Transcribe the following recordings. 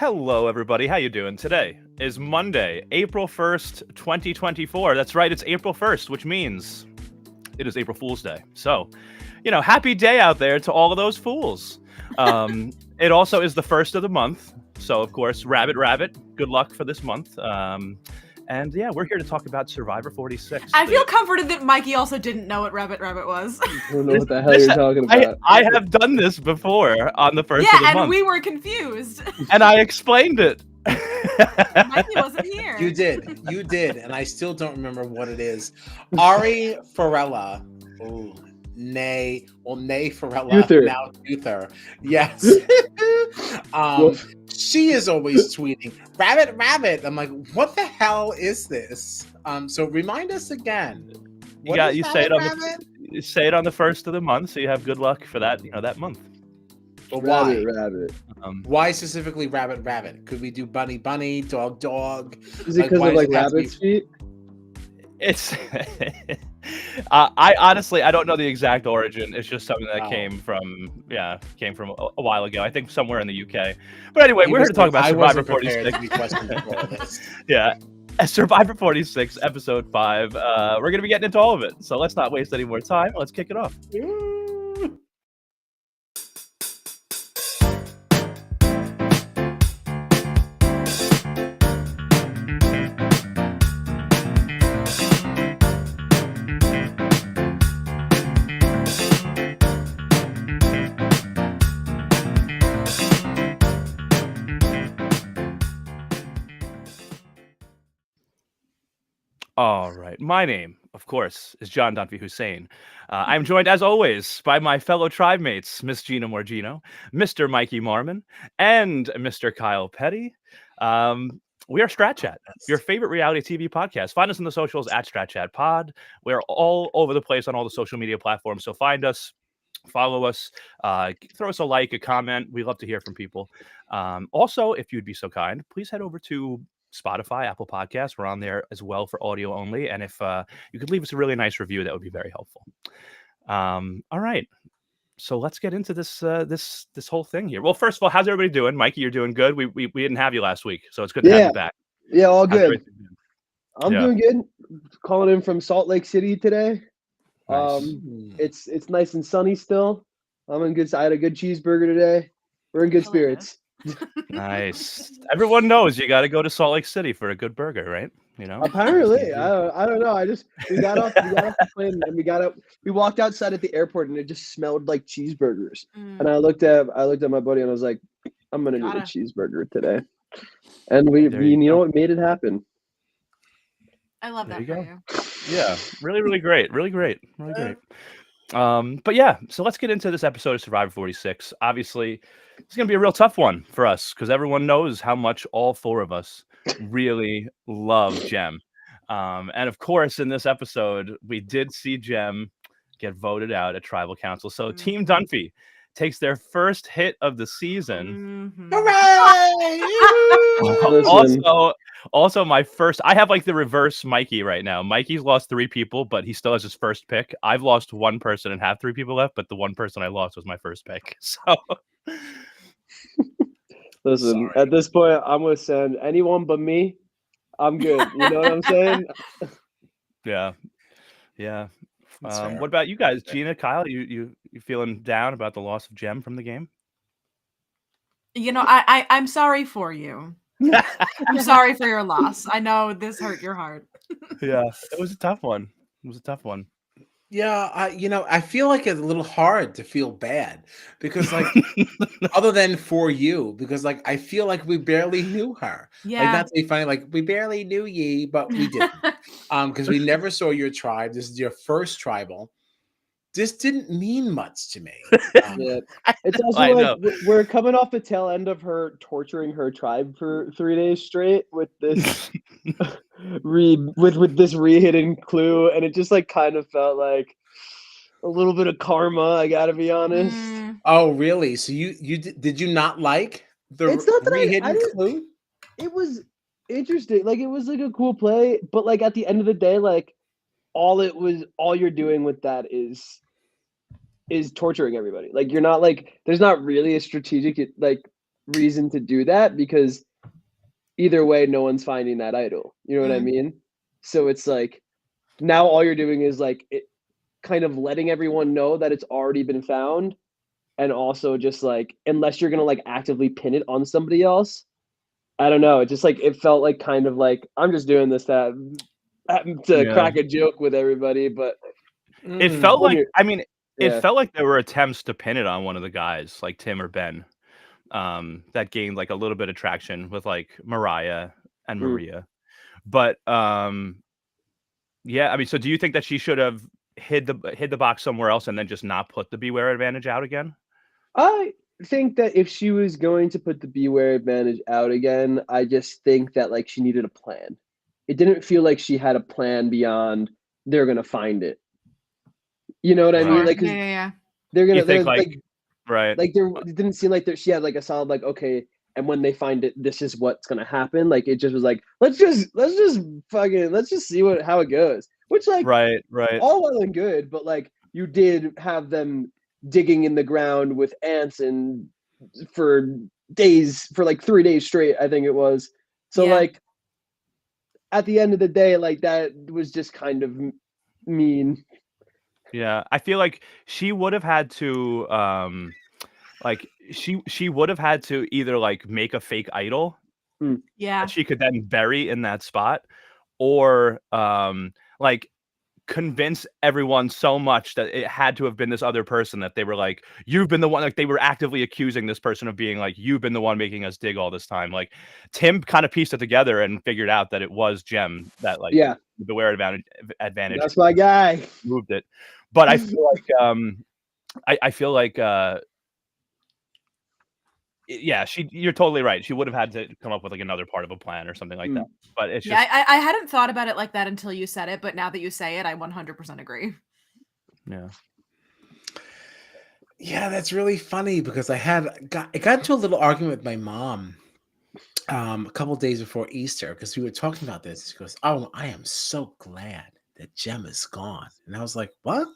Hello, everybody. How you doing? Today is Monday, April 1st, 2024. That's right, it's April 1st, which means it is April Fool's Day. So, happy day out there to all of those fools. It also is the first of the month. So, of course, Rabbit, good luck for this month. And yeah, we're here to talk about Survivor 46. I feel comforted that Mikey also didn't know what Rabbit was. I don't know what the hell you're talking about. I have done this before on the first of the month. Yeah, and we were confused. And I explained it. Mikey wasn't here. You did, and I still don't remember what it is. Ari Farella, nay Farella, Uther. now Uther. Yes. She is always tweeting, Rabbit. I'm like, what the hell is this? So remind us again. You say it on the first of the month, so you have good luck for that, that month. But why? Rabbit. Why specifically Rabbit? Could we do bunny, dog? Is it because of rabbit's feet? It's I honestly don't know the exact origin. It's just something that came from a while ago. I think somewhere in the UK. But anyway, we're here to talk about Survivor 46. Yeah. Survivor 46, episode 5. We're gonna be getting into all of it. So let's not waste any more time. Let's kick it off. All right. My name, of course, is John Dunphy Hussein. I'm joined, as always, by my fellow tribe mates, Miss Gina Morgino, Mr. Mikey Marmon, and Mr. Kyle Petty. We are Strat Chat, your favorite reality TV podcast. Find us on the socials at Strat Chat Pod. We're all over the place on all the social media platforms. So find us, follow us, throw us a like, a comment. We love to hear from people. Also, if you'd be so kind, please head over to Spotify, Apple Podcasts. We're on there as well for audio only. And if you could leave us a really nice review, that would be very helpful. All right. So let's get into this this whole thing here. Well, first of all, how's everybody doing? Mikey, you're doing good. We didn't have you last week, so it's good to have you back. Yeah, all good. I'm doing good. Calling in from Salt Lake City today. Nice. It's nice and sunny still. I'm in good. I had a good cheeseburger today. We're in good spirits. Nice. Everyone knows you got to go to Salt Lake City for a good burger, right? Apparently, I don't know. We got off the plane and we walked outside at the airport and it just smelled like cheeseburgers. And I looked at my buddy and I was like, I'm gonna get a cheeseburger today. And we what made it happen. I love that for you. Yeah, really great. Really great. But yeah, so let's get into this episode of Survivor 46. Obviously, it's going to be a real tough one for us because everyone knows how much all four of us really love Jem. And of course, in this episode, we did see Jem get voted out at Tribal Council. So Team Dunphy takes their first hit of the season. Hooray! Also, I have the reverse Mikey right now. Mikey's lost 3 people, but he still has his first pick. I've lost 1 person and have 3 people left, but the 1 person I lost was my first pick. So, listen, at this point, I'm going to send anyone but me. I'm good. You know what I'm saying? Yeah. What about you guys? Gina, Kyle, you feeling down about the loss of Jem from the game? I'm sorry for you. I'm sorry for your loss. I know this hurt your heart. Yeah, it was a tough one. Yeah, I feel like it's a little hard to feel bad because, other than for you, because I feel like we barely knew her. Yeah, not to be funny, we barely knew ye, but we didn't. Because we never saw your tribe. This is your first tribal. This didn't mean much to me. It's also we're coming off the tail end of her torturing her tribe for 3 days straight with this with this re-hidden clue, and it just kind of felt like a little bit of karma. I gotta be honest. Oh, really? So you did you not like the re-hidden clue? It was interesting. It was a cool play, but at the end of the day, all you're doing with that is torturing everybody. You're not there's not really a strategic reason to do that because either way, no one's finding that idol. You know what I mean? So it's like now all you're doing is like kind of letting everyone know that it's already been found, and also just like unless you're gonna like actively pin it on somebody else, I don't know. It just like it felt like kind of like I'm just doing this to crack a joke with everybody, but it felt like it yeah. felt like there were attempts to pin it on one of the guys, like Tim or Ben, that gained like a little bit of traction with like Mariah and Maria. But yeah, I mean, so do you think that she should have hid the box somewhere else and then just not put the Beware Advantage out again? I think that if she was going to put the Beware Advantage out again, I just think that like she needed a plan. It didn't feel like she had a plan beyond they're gonna find it. You know what I mean? Like, yeah. They're gonna, You think they're, like right? like there, it didn't seem like she had like a solid like okay, and when they find it, this is what's gonna happen. Like it just was like let's just see how it goes. Which like right. all well and good, but like you did have them digging in the ground with ants and for like 3 days straight, I think it was. So like at the end of the day, like that was just kind of mean. Yeah, I feel like she would have had to like she would have had to either like make a fake idol Yeah. that she could then bury in that spot, or like convince everyone so much that it had to have been this other person that they were like, you've been the one, like they were actively accusing this person of being like, you've been the one making us dig all this time. Like Tim kind of pieced it together and figured out that it was Jem that like the Beware advantage. That's my guy. Moved it. But I feel like I feel like yeah, you're totally right. She would have had to come up with like another part of a plan or something like that. But it's just I hadn't thought about it like that until you said it, but now that you say it, I 100% agree. Yeah. Yeah, that's really funny because I got into a little argument with my mom a couple days before Easter because we were talking about this. She goes, "Oh, I am so glad that Jem is gone," and I was like, "What?"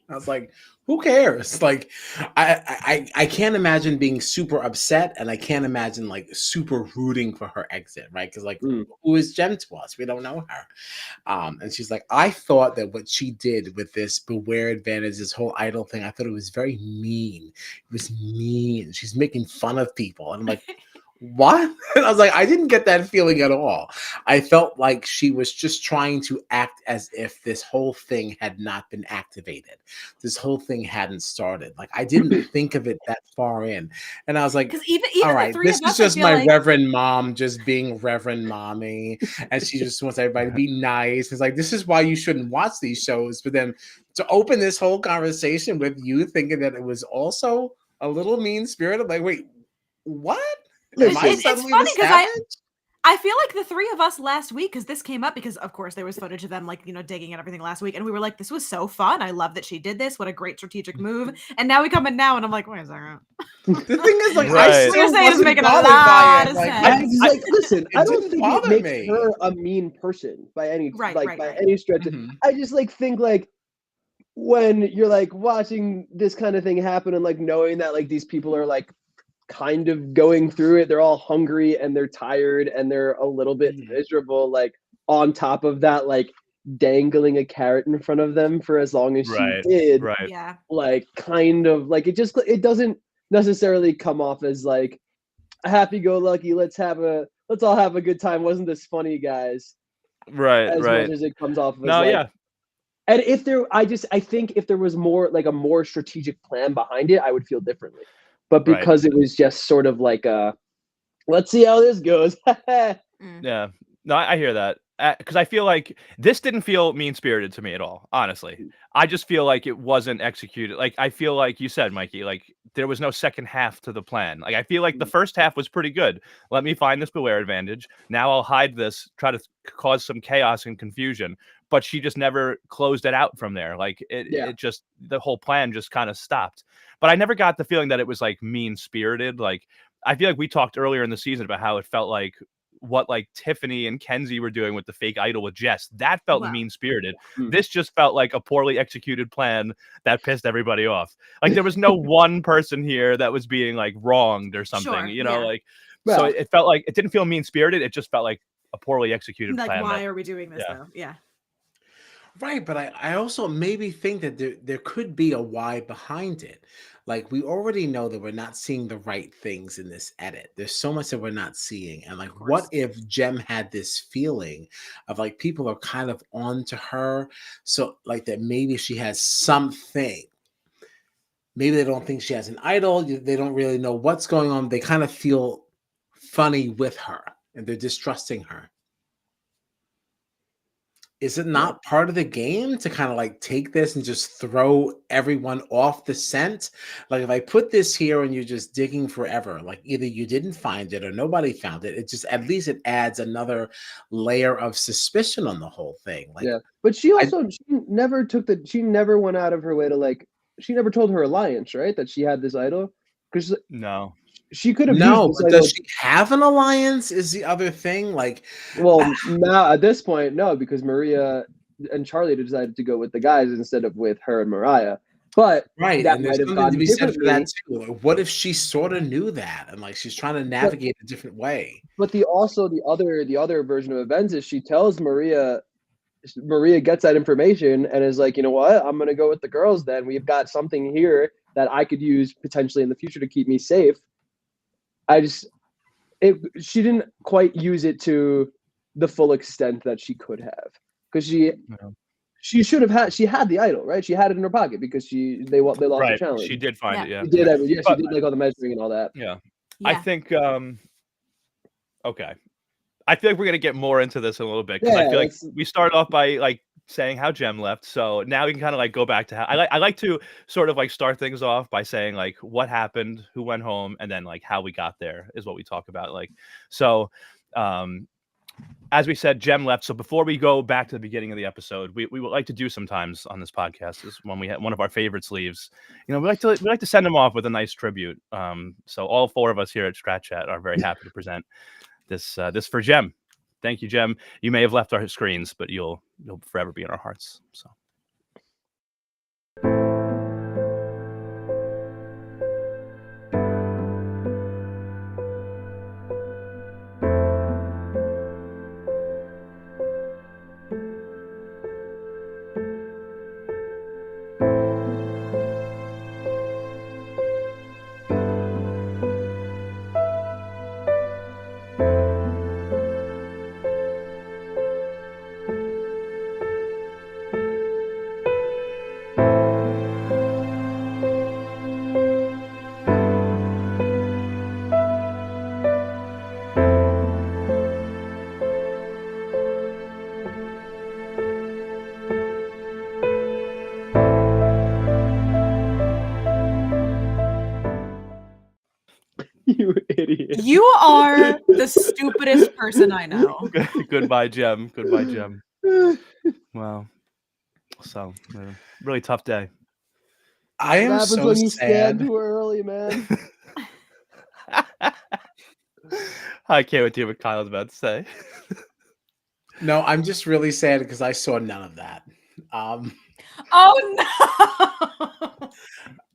I was like, who cares? Like, I can't imagine being super upset, and I can't imagine like super rooting for her exit, right? Because like, who is Jem to us? We don't know her. And she's like, I thought that what she did with this Beware Advantage, this whole idol thing, I thought it was very mean. It was mean. She's making fun of people, and I'm like, what? And I was like, I didn't get that feeling at all. I felt like she was just trying to act as if this whole thing had not been activated. This whole thing hadn't started. Like I didn't think of it that far in. And I was like, even all right, this is just my Reverend Mom just being Reverend Mommy. And she just wants everybody to be nice. It's like, this is why you shouldn't watch these shows. But then to open this whole conversation with you thinking that it was also a little mean-spirited, like, wait, what? It's funny because I feel like the three of us last week, because this came up because of course there was footage of them like, digging and everything last week. And we were like, this was so fun. I love that she did this. What a great strategic move. And now we come in now and I'm like, wait a second. The thing is like, right. I still wasn't making a lot of sense. Listen, I don't think it makes me. her a mean person by any by any stretch. I just like think like when you're like watching this kind of thing happen and like knowing that like these people are like kind of going through it, they're all hungry and they're tired and they're a little bit miserable, like on top of that, like dangling a carrot in front of them for as long as she did, like kind of like it doesn't necessarily come off as like happy-go-lucky, let's all have a good time, wasn't this funny, guys, as much as it comes off as and if there I think if there was more like a more strategic plan behind it, I would feel differently. But because it was just sort of like let's see how this goes. Yeah, no, I hear that because I feel like this didn't feel mean-spirited to me at all. Honestly, I just feel like it wasn't executed. Like I feel like you said, Mikey, like there was no second half to the plan. Like I feel like the first half was pretty good. Let me find this Beware Advantage. Now I'll hide this, try to cause some chaos and confusion. But she just never closed it out from there. Like it just, the whole plan just kind of stopped. But I never got the feeling that it was like mean-spirited. Like I feel like we talked earlier in the season about how it felt like what like Tiffany and Kenzie were doing with the fake idol with Jess. That felt mean-spirited. Hmm. This just felt like a poorly executed plan that pissed everybody off. Like there was no one person here that was being like wronged or something, Sure, you know, yeah. like so it felt like it didn't feel mean-spirited. It just felt like a poorly executed Like, plan. why are we doing this though? Yeah. Right, but I also maybe think that there could be a why behind it. Like we already know that we're not seeing the right things in this edit. There's so much that we're not seeing. And like what if Jem had this feeling of like people are kind of on to her, so like that maybe she has something. Maybe they don't think she has an idol, they don't really know what's going on. They kind of feel funny with her and they're distrusting her. Is it not part of the game to kind of like take this and just throw everyone off the scent? Like if I put this here and you're just digging forever, like either you didn't find it or nobody found it, it just at least it adds another layer of suspicion on the whole thing. Like, yeah, but she never went out of her way to like, she never told her alliance, right, that she had this idol, because No. she could have no, used this but idol. does she have an alliance? Is the other thing like? Well, now at this point, no, because Maria and Charlie decided to go with the guys instead of with her and Mariah. But Right, that and there's might have something to gone be said for that differently. too. Like, what if she sort of knew that and like she's trying to navigate a different way? But the other version of events is she tells Maria gets that information and is like, you know what, I'm gonna go with the girls then. We've got something here that I could use potentially in the future to keep me safe. She didn't quite use it to the full extent that she could have, because she should have had the idol, right? She had it in her pocket because they lost the challenge. She did find it, yeah. She did she did like all the measuring and all that. Yeah. I think okay. I feel like we're gonna get more into this in a little bit because I feel like we started off by like saying how Jem left, so now we can kind of like go back to how I like to sort of like start things off by saying like what happened, who went home, and then like how we got there is what we talk about. Like so, as we said, Jem left. So before we go back to the beginning of the episode, we would like to do sometimes on this podcast is when we have one of our favorites leaves. You know, we like to send them off with a nice tribute. So all four of us here at Strat Chat are very happy to present this for Jem. Thank you, Jem. You may have left our screens, but you'll forever be in our hearts. So. You idiot. You are the stupidest person I know. Goodbye, Jem. Goodbye, Jem. Wow. So, really tough day. I am happens so when you sad. stand too early, man. I can't wait to hear what Kyle's about to say. No, I'm just really sad because I saw none of that. Oh no!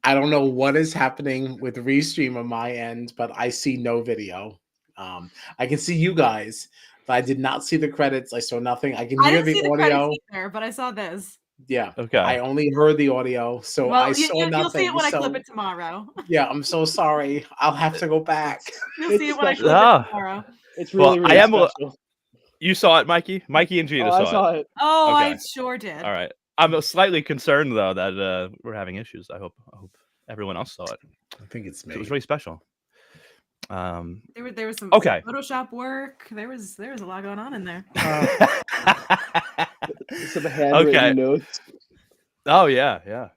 I don't know what is happening with Restream on my end, but I see no video. I can see you guys, but I did not see the credits. I saw nothing. I can hear the audio. Either, but I saw this. Yeah. Okay. I only heard the audio, so I saw nothing. You'll see it when I clip it tomorrow. Yeah, I'm so sorry. I'll have to go back. You'll see it when I clip it tomorrow. It's really, really special. You saw it, Mikey? Mikey and Gina saw it. Oh, okay. I sure did. All right. I'm slightly concerned though that we're having issues. I hope everyone else saw it. I think it's me. It was really special. There was some Photoshop work. There was a lot going on in there. Some handwritten notes. Oh yeah.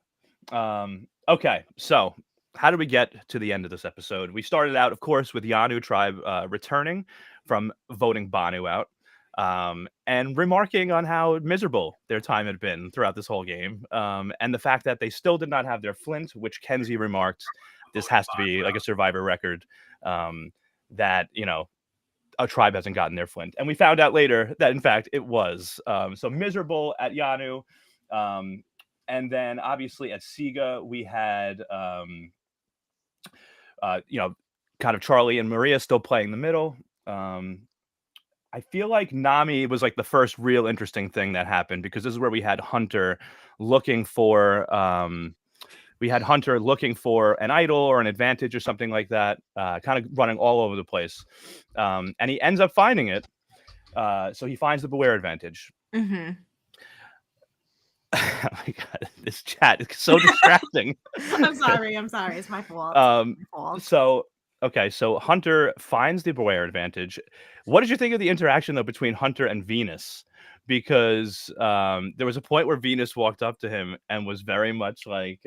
Okay, so how did we get to the end of this episode? We started out, of course, with Yanu tribe returning from voting Banu out. And remarking on how miserable their time had been throughout this whole game, and the fact that they still did not have their flint, which Kenzie remarked, this has to be like a Survivor record, that, you know, a tribe hasn't gotten their flint. And we found out later that in fact it was. So miserable at Yanu. And then obviously at Siga, we had, kind of Charlie and Maria still playing the middle. I feel like Nami was like the first real interesting thing that happened, because this is where we had Hunter looking for an idol or an advantage or something like that, kind of running all over the place. And he ends up finding it. So he finds the Beware advantage. Mm-hmm. Oh my God, this chat is so distracting. I'm sorry. It's my fault. So Hunter finds the Beware advantage. What did you think of the interaction, though, between Hunter and Venus? Because there was a point where Venus walked up to him and was very much like,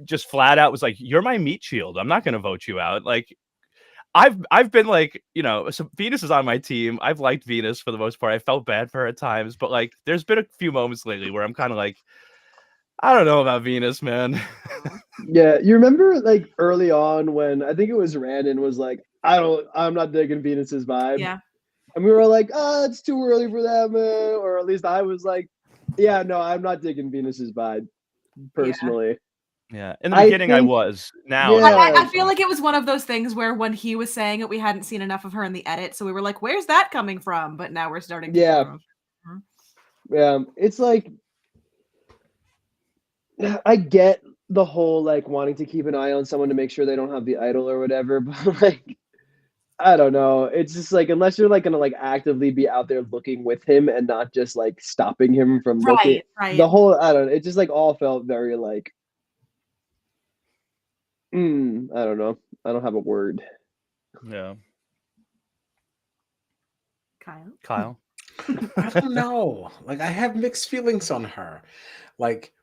just flat out was like, "You're my meat shield. I'm not going to vote you out." Like, I've been like, so Venus is on my team. I've liked Venus for the most part. I felt bad for her at times, but like, there's been a few moments lately where I'm kind of like, I don't know about Venus, man. Yeah, you remember like early on when I think it was Randon was like, I'm not digging Venus's vibe. Yeah. And we were like, it's too early for that, man. Or at least I was like, yeah, no, I'm not digging Venus's vibe personally. Yeah. In the beginning, I was. Now, I feel like it was one of those things where when he was saying it, we hadn't seen enough of her in the edit, so we were like, "Where's that coming from?" But now we're starting to. Yeah, it's like, I get the whole like wanting to keep an eye on someone to make sure they don't have the idol or whatever, but like, I don't know. It's just like, unless you're like gonna like actively be out there looking with him and not just like stopping him from looking. Right. The whole, I don't know. It just like all felt very like, I don't know. I don't have a word. Yeah. Kyle. I don't know. Like, I have mixed feelings on her. Like,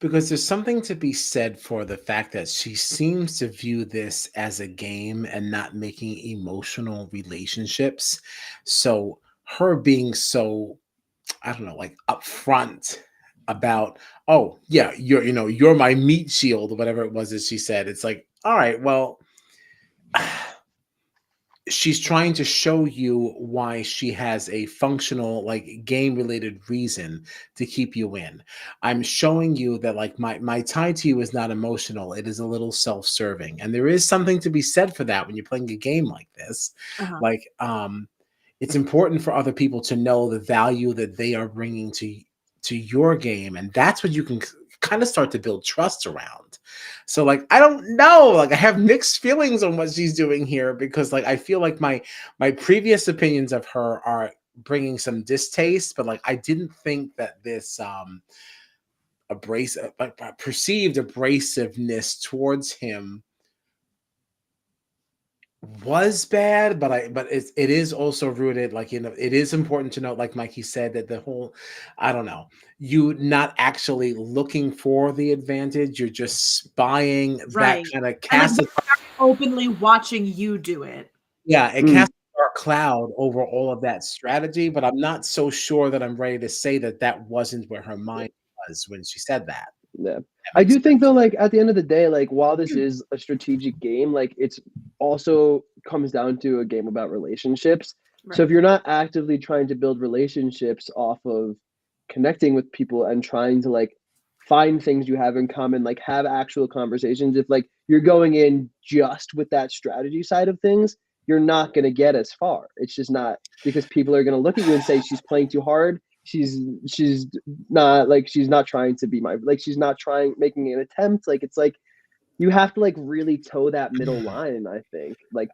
because there's something to be said for the fact that she seems to view this as a game and not making emotional relationships. So her being so, I don't know, like upfront about, oh yeah, you're my meat shield, or whatever it was that she said. It's like, all right, well, she's trying to show you why she has a functional, like, game related reason to keep you in. I'm showing you that like my tie to you is not emotional. It is a little self-serving. And there is something to be said for that when you're playing a game like this. Like, it's important for other people to know the value that they are bringing to your game. And that's what you can kind of start to build trust around. So like, I don't know, like I have mixed feelings on what she's doing here, because like I feel like my previous opinions of her are bringing some distaste, but like I didn't think that this perceived abrasiveness towards him was bad, but it is also rooted, like, it is important to note, like Mikey said, that the whole, I don't know, you not actually looking for the advantage, you're just spying, that kind of casts openly watching you do it. Yeah, it casts a dark cloud over all of that strategy, but I'm not so sure that I'm ready to say that that wasn't where her mind was when she said that. Yeah. I do think though, like at the end of the day, like while this is a strategic game, like it's also comes down to a game about relationships. So if you're not actively trying to build relationships off of connecting with people and trying to like find things you have in common, like have actual conversations, if like you're going in just with that strategy side of things, you're not going to get as far. It's just not, because people are going to look at you and say she's playing too hard. She's not trying to be she's not making an attempt. Like, it's like you have to like really toe that middle line. I think like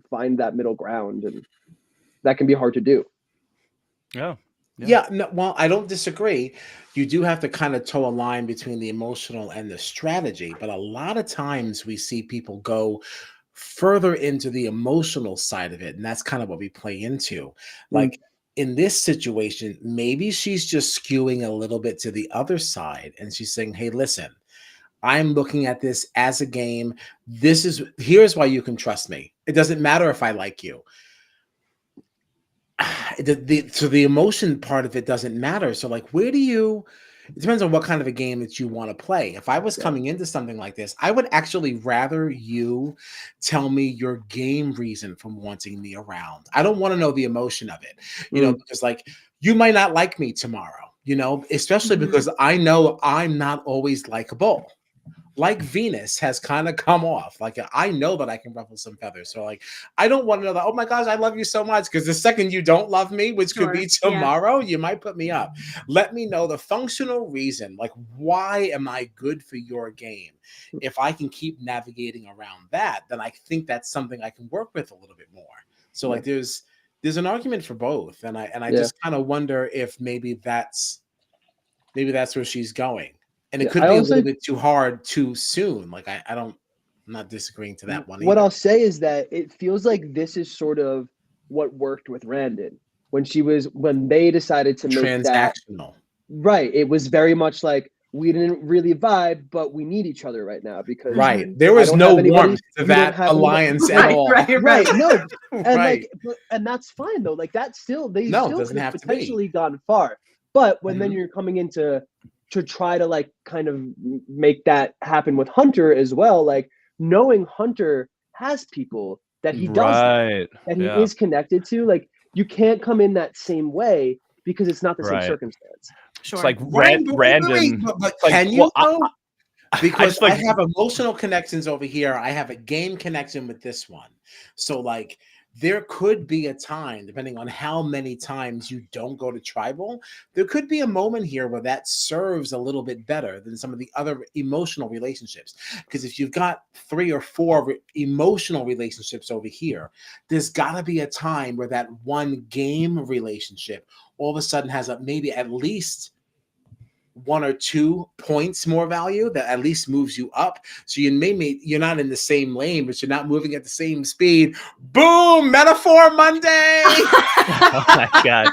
find that middle ground, and that can be hard to do. Yeah, no, well, I don't disagree. You do have to kind of toe a line between the emotional and the strategy, but a lot of times we see people go further into the emotional side of it, and that's kind of what we play into. Like, in this situation, maybe she's just skewing a little bit to the other side, and she's saying, hey, listen, I'm looking at this as a game. Here's why you can trust me. It doesn't matter if I like you. So the emotion part of it doesn't matter. So like, where do you, it depends on what kind of a game that you want to play. If I was coming into something like this, I would actually rather you tell me your game reason for wanting me around. I don't want to know the emotion of it, you know, because like you might not like me tomorrow, you know, especially because I know I'm not always likable. Like Venus has kind of come off. Like I know that I can ruffle some feathers. So like I don't want to know that, oh my gosh, I love you so much. Because the second you don't love me, which could be tomorrow, you might put me up. Let me know the functional reason. Like, why am I good for your game? If I can keep navigating around that, then I think that's something I can work with a little bit more. So like there's an argument for both. And I just kind of wonder if maybe that's where she's going. And it could be a little bit too hard too soon. Like I'm not disagreeing to that one. What I'll say is that it feels like this is sort of what worked with Randon when they decided to make transactional. Right. It was very much like we didn't really vibe, but we need each other right now because there was no warmth to that alliance at all. Right. No. And and that's fine though. Like that still still doesn't have potentially gone far. But when then you're coming into to try to like kind of make that happen with Hunter as well, like knowing Hunter has people that he does that he is connected to, like you can't come in that same way because it's not the same circumstance. It's like Randon. But can you though? Because I have emotional connections over here. I have a game connection with this one. So like there could be a time, depending on how many times you don't go to tribal, there could be a moment here where that serves a little bit better than some of the other emotional relationships. Because if you've got 3 or 4 emotional relationships over here, there's got to be a time where that one game relationship all of a sudden has maybe at least 1 or 2 points more value that at least moves you up. So you're not in the same lane, but you're not moving at the same speed. Boom! Metaphor Monday. Oh my god!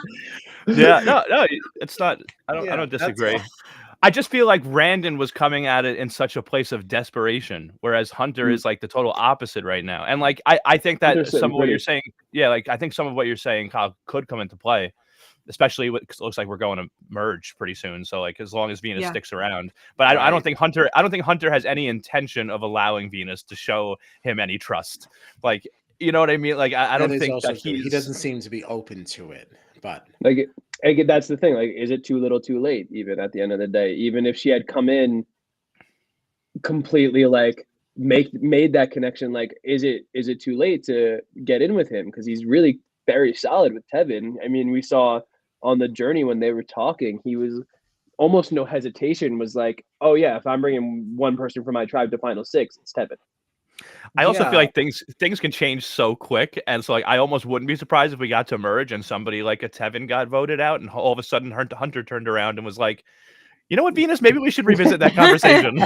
Yeah, no, it's not. I don't disagree. I just feel like Randon was coming at it in such a place of desperation, whereas Hunter is like the total opposite right now. And like I think that some of what you're saying, like I think some of what you're saying, Kyle, could come into play. Especially because it looks like we're going to merge pretty soon. So like as long as Venus sticks around, but I don't think Hunter has any intention of allowing Venus to show him any trust. Like, you know what I mean? Like I don't think that he doesn't seem to be open to it. But like that's the thing. Like, is it too little, too late? Even at the end of the day, even if she had come in completely like made that connection, like is it too late to get in with him? Because he's really very solid with Tevin. I mean, we saw on the journey when they were talking, he was almost no hesitation, was like, oh yeah, if I'm bringing one person from my tribe to final 6, it's Tevin. I also feel like things can change so quick, and so like I almost wouldn't be surprised if we got to merge and somebody like a Tevin got voted out, and all of a sudden Hunter turned around and was like, you know what, Venus, maybe we should revisit that conversation.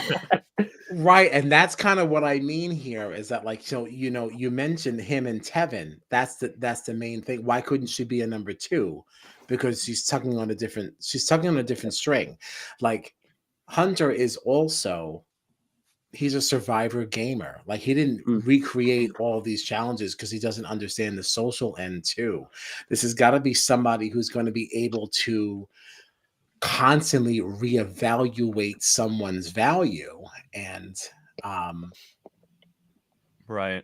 Right, and that's kind of what I mean here is that like, so you know, you mentioned him and Tevin. That's the main thing. Why couldn't she be a number 2? Because she's tugging on a different string. Like Hunter is also, he's a survivor gamer. Like he didn't recreate all these challenges because he doesn't understand the social end too. This has got to be somebody who's going to be able to constantly reevaluate someone's value. And right.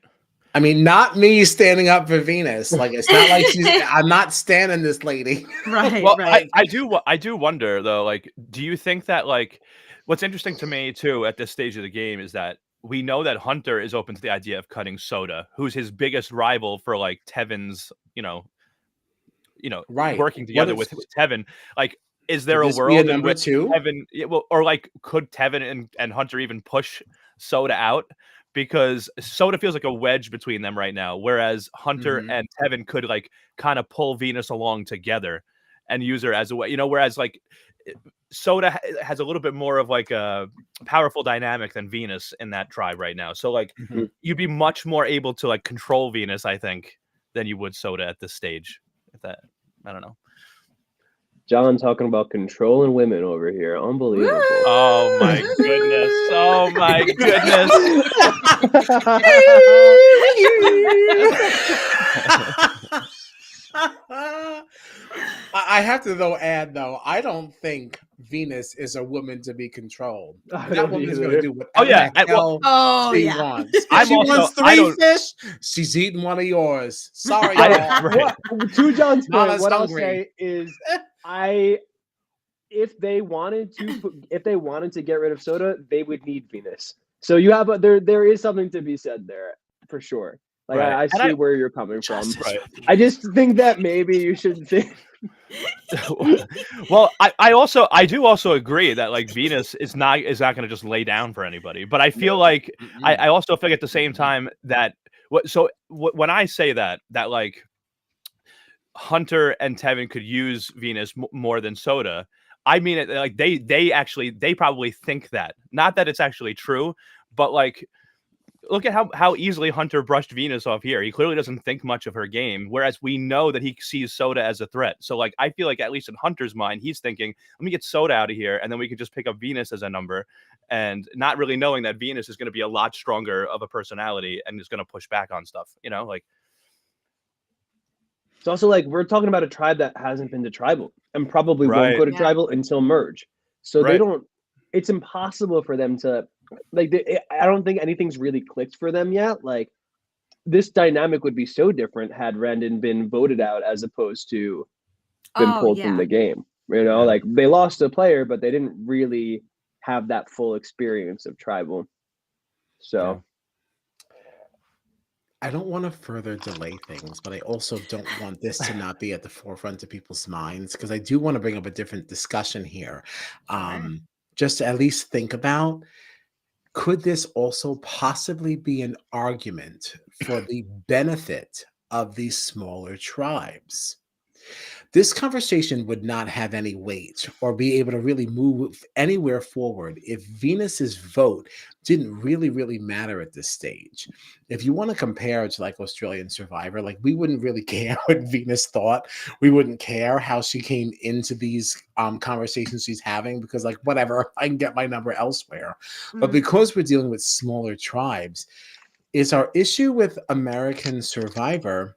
I mean, not me standing up for Venus. Like it's not like I'm not standing this lady. Right. Well, right. I do wonder though, like, do you think that like what's interesting to me too at this stage of the game is that we know that Hunter is open to the idea of cutting Soda, who's his biggest rival for like Tevin's, right, working together with Tevin. Like, is there a world in which Tevin, or like could Tevin and Hunter even push Soda out? Because Soda feels like a wedge between them right now, whereas Hunter and Tevin could like kind of pull Venus along together and use her as a way, whereas like Soda has a little bit more of like a powerful dynamic than Venus in that tribe right now. So like you'd be much more able to like control Venus, I think, than you would Soda at this stage. I don't know. John talking about controlling women over here. Unbelievable. Oh my goodness. Oh my goodness. I have to though add though, I don't think Venus is a woman to be controlled. That woman's going to do whatever the hell she wants. If she wants 3 fish, she's eating one of yours. Sorry, y'all. To John's point, what I'll say is, if they wanted to get rid of Soda, they would need Venus. So you have there is something to be said there for sure. Like I see where you're coming from. Right. I just think that maybe you should think. Well, I do also agree that like Venus is not going to just lay down for anybody. But I feel like I also feel at the same time that when I say that like Hunter and Tevin could use Venus more than Soda, I mean it like they probably think that. Not that it's actually true, but like look at how easily Hunter brushed Venus off here. He clearly doesn't think much of her game, whereas we know that he sees Soda as a threat. So like I feel like at least in Hunter's mind, he's thinking, let me get Soda out of here, and then we can just pick up Venus as a number, and not really knowing that Venus is going to be a lot stronger of a personality and is going to push back on stuff. You know, like. It's also like we're talking about a tribe that hasn't been to tribal and probably won't go to tribal until merge. So they don't. It's impossible for them to like. I don't think anything's really clicked for them yet. Like this dynamic would be so different had Randon been voted out as opposed to been pulled from the game. You know, like they lost a player, but they didn't really have that full experience of tribal. So. Yeah. I don't want to further delay things, but I also don't want this to not be at the forefront of people's minds because I do want to bring up a different discussion here. Just to at least think about, could this also possibly be an argument for the benefit of these smaller tribes? This conversation would not have any weight or be able to really move anywhere forward if Venus's vote didn't really matter at this stage. If you want to compare it to like Australian Survivor, like we wouldn't really care what Venus thought. We wouldn't care how she came into these conversations she's having because like whatever, I can get my number elsewhere. But because we're dealing with smaller tribes, is our issue with American Survivor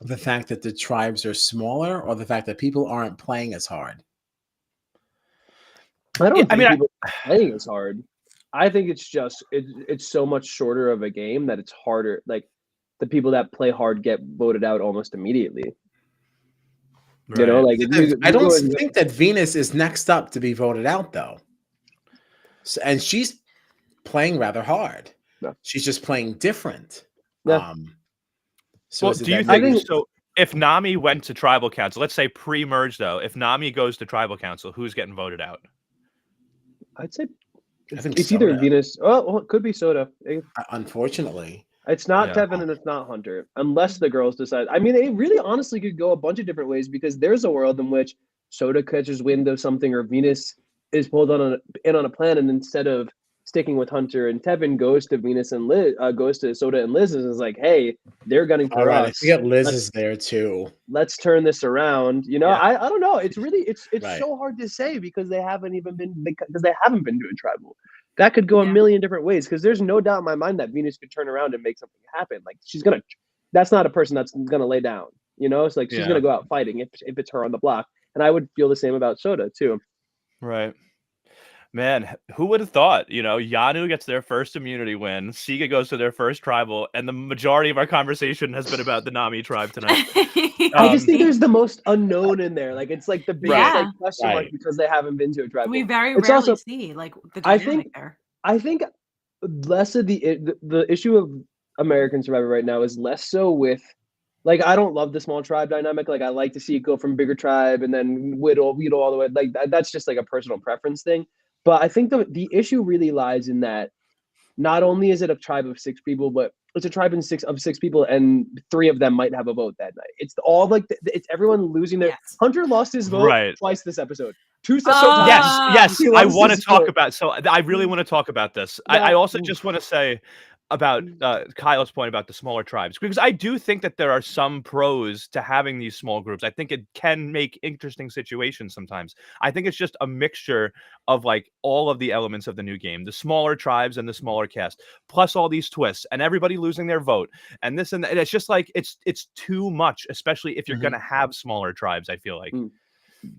the fact that the tribes are smaller or the fact that people aren't playing as hard? I don't think people are playing as hard. I think it's just it's so much shorter of a game that it's harder. Like the people that play hard get voted out almost immediately. Right. You know, like I don't think that Venus is next up to be voted out though. So, and she's playing rather hard. No. She's just playing different. Yeah. So do you think so? If Nami went to Tribal Council, let's say pre-merge though, if Nami goes to Tribal Council, who's getting voted out? I'd say it's either Venus. Oh, it could be Soda. Unfortunately, it's not Tevin and it's not Hunter, unless the girls decide. I mean, it really honestly could go a bunch of different ways because there's a world in which Soda catches wind of something or Venus is pulled on a plan, and instead of sticking with Hunter and Tevin, goes to Venus and Liz, goes to Soda and Liz, and is like, "Hey, they're gunning for us." We got Liz is there too. Let's turn this around. You know, I don't know. It's really it's so hard to say because they haven't been doing tribal. That could go a million different ways because there's no doubt in my mind that Venus could turn around and make something happen. Like that's not a person that's gonna lay down. You know, it's like she's gonna go out fighting if it's her on the block. And I would feel the same about Soda too. Right. Man, who would have thought? You know, Yanu gets their first immunity win. Siga goes to their first tribal, and the majority of our conversation has been about the Nami tribe tonight. I just think there's the most unknown in there. Like it's like the biggest question mark because they haven't been to a tribal. We very rarely see like the dynamic there. I think less of the issue of American Survivor right now is less so with. Like, I don't love the small tribe dynamic. Like, I like to see it go from bigger tribe and then whittle all the way. Like, that's just like a personal preference thing. But I think the issue really lies in that not only is it a tribe of 6 people, but it's a tribe of 6 people, and 3 of them might have a vote that night. It's all like it's everyone losing their. Hunter lost his vote twice this episode. 2 separate times. Yes. I want to talk about. So I really want to talk about this. I also just want to say, about Kyle's point about the smaller tribes, because I do think that there are some pros to having these small groups. I think it can make interesting situations sometimes. I think it's just a mixture of like all of the elements of the new game, the smaller tribes and the smaller cast, plus all these twists and everybody losing their vote and this and that. And it's just like it's too much, especially if you're gonna have smaller tribes, I feel like.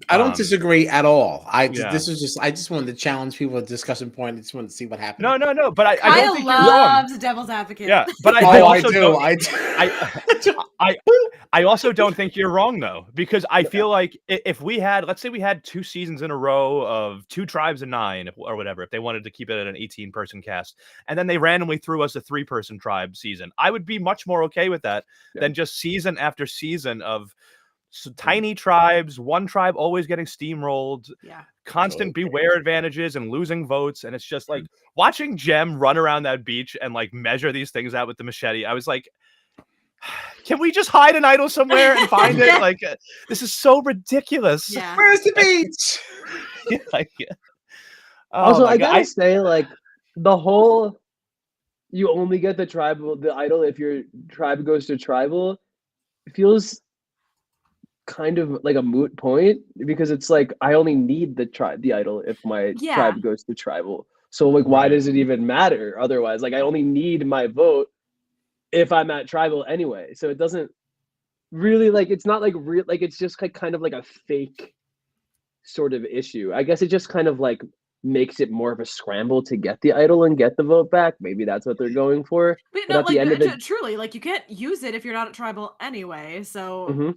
I don't disagree at all. Yeah. This is just I just wanted to challenge people at discussion point. I just wanted to see what happened. No. But I don't think Kyle you're wrong. loves devil's advocate. Yeah, but I also do. I also don't think you're wrong though, because I feel like if we had, let's say we had 2 seasons in a row of 2 tribes and 9 or whatever, if they wanted to keep it at an 18-person cast, and then they randomly threw us a 3-person tribe season, I would be much more okay with that than just season after season of tiny tribes, one tribe always getting steamrolled, constant beware advantages and losing votes. And it's just like watching Jem run around that beach and like measure these things out with the machete. I was like, can we just hide an idol somewhere and find it? Like, this is so ridiculous. Yeah. Where's the beach? Also, I gotta say, like, the whole you only get the idol if your tribe goes to tribal feels kind of like a moot point, because it's like I only need the idol if my tribe goes to tribal. So like, why does it even matter otherwise? Like, I only need my vote if I'm at tribal anyway. So it doesn't really, like, it's not like real, like it's just like kind of like a fake sort of issue. I guess it just kind of like makes it more of a scramble to get the idol and get the vote back. Maybe that's what they're going for. But no, at the end of the truly, like, you can't use it if you're not at tribal anyway. So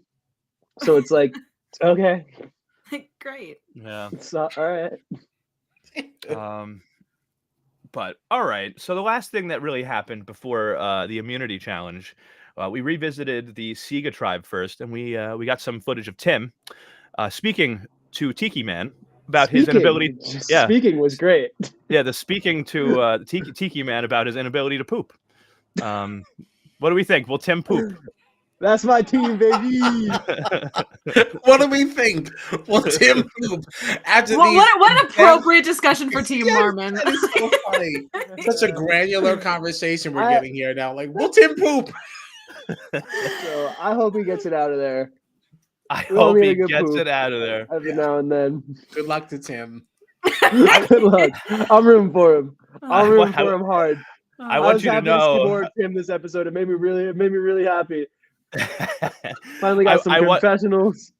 so it's like, okay, great. Yeah. It's all right. But all right. So the last thing that really happened before the immunity challenge, we revisited the Sega tribe first, and we got some footage of Tim speaking to Tiki Man about his inability. Yeah, speaking was great. Yeah, the speaking to Tiki Man about his inability to poop. What do we think? Will Tim poop? That's my team, baby. What do we think? Will Tim poop after what an appropriate discussion for Team Marmon. That is so funny. Such a granular conversation we're getting here now. Like, will Tim poop? So I hope he gets it out of there. I hope he gets it out of there every now and then. Good luck to Tim. Good luck. I'm rooting for him. I'm rooting for him hard. I want you to know. More Tim this episode. It made me really happy. Finally got some confessionals.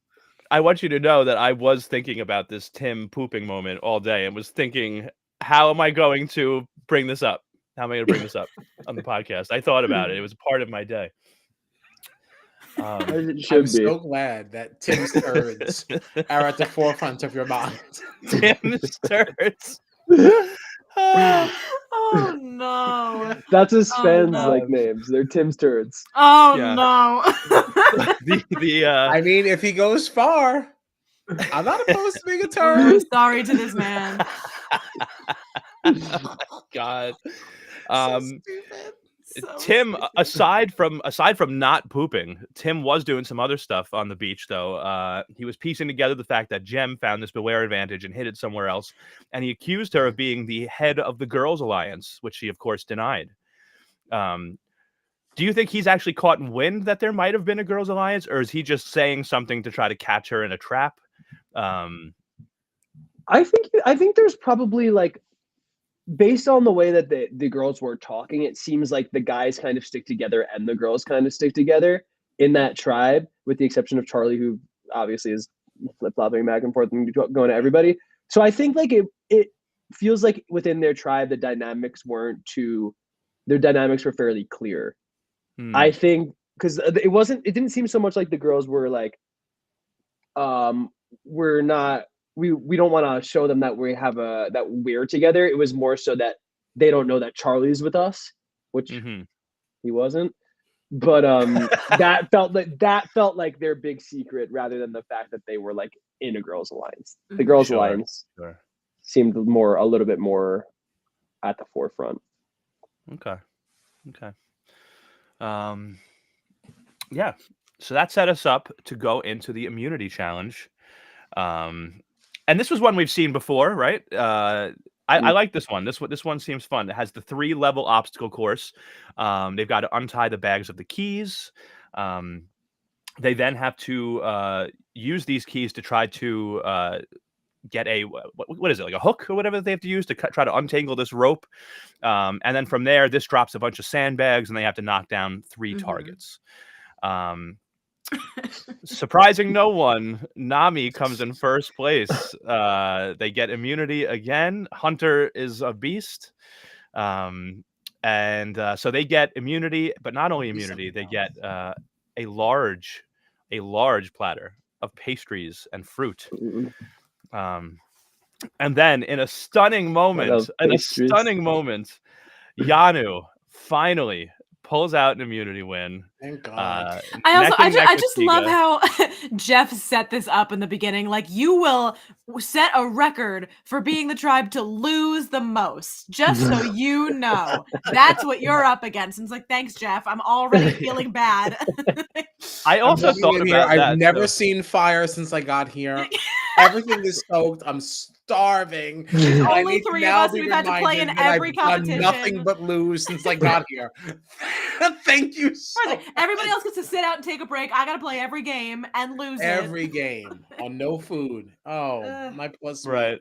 I want you to know that I was thinking about this Tim pooping moment all day and was thinking, how am I going to bring this up? How am I going to bring this up on the podcast? I thought about it. It was a part of my day. I'm so glad that Tim's turds are at the forefront of your mind. Tim's turds. Oh no! That's his fans like names. They're Tim's turds. Oh no! I mean, if he goes far, I'm not opposed to being a turd. Sorry to this man. God. So stupid. Tim, aside from not pooping, Tim was doing some other stuff on the beach, though. He was piecing together the fact that Jem found this beware advantage and hid it somewhere else, and he accused her of being the head of the Girls Alliance, which she, of course, denied. Do you think he's actually caught in wind that there might have been a Girls Alliance, or is he just saying something to try to catch her in a trap? I think there's probably, like, based on the way that the girls were talking, it seems like the guys kind of stick together and the girls kind of stick together in that tribe, with the exception of Charlie, who obviously is flip-flopping back and forth and going to everybody. So I think like it feels like within their tribe, the dynamics were fairly clear. I think because it didn't seem so much like the girls were like, we don't want to show them that that we're together. It was more so that they don't know that Charlie's with us, which he wasn't. But that felt like their big secret, rather than the fact that they were like in a Girls Alliance. The Girls Alliance seemed a little bit more at the forefront. Okay. Yeah. So that set us up to go into the immunity challenge. And this was one we've seen before, right? I like this one. This one seems fun. It has the 3-level obstacle course. They've got to untie the bags of the keys. They then have to use these keys to try to get a what is it, like a hook or whatever they have to use to try to untangle this rope. And then from there, this drops a bunch of sandbags, and they have to knock down 3 targets. Surprising no one, Nami comes in first place. They get immunity again. Hunter is a beast. So they get immunity, but not only immunity, they get a large platter of pastries and fruit. And then in a stunning moment, Yanu finally pulls out an immunity win. Thank God. I just love how Jeff set this up in the beginning. Like, you will set a record for being the tribe to lose the most, just so you know. That's what you're up against. And it's like, thanks, Jeff. I'm already feeling bad. I also thought about that. I've never seen fire since I got here. Everything is soaked. I'm starving. Only 3 of us. We've had to play in every competition. Nothing but lose since I got here. Thank you so much. Everybody else gets to sit out and take a break. I got to play every game and lose every game on no food. Oh, my plus. Right.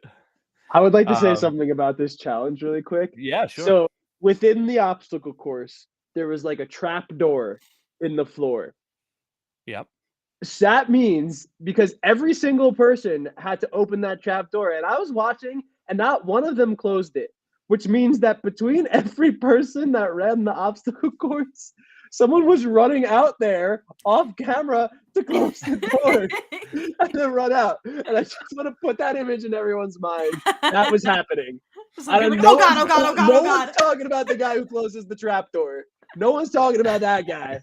I would like to say something about this challenge really quick. Yeah, sure. So within the obstacle course, there was like a trap door in the floor. Yep. That means because every single person had to open that trap door, and I was watching, and not one of them closed it, which means that between every person that ran the obstacle course, someone was running out there off camera to close the door and then run out. And I just want to put that image in everyone's mind. That was happening. Oh God. No one's talking about the guy who closes the trap door. No one's talking about that guy.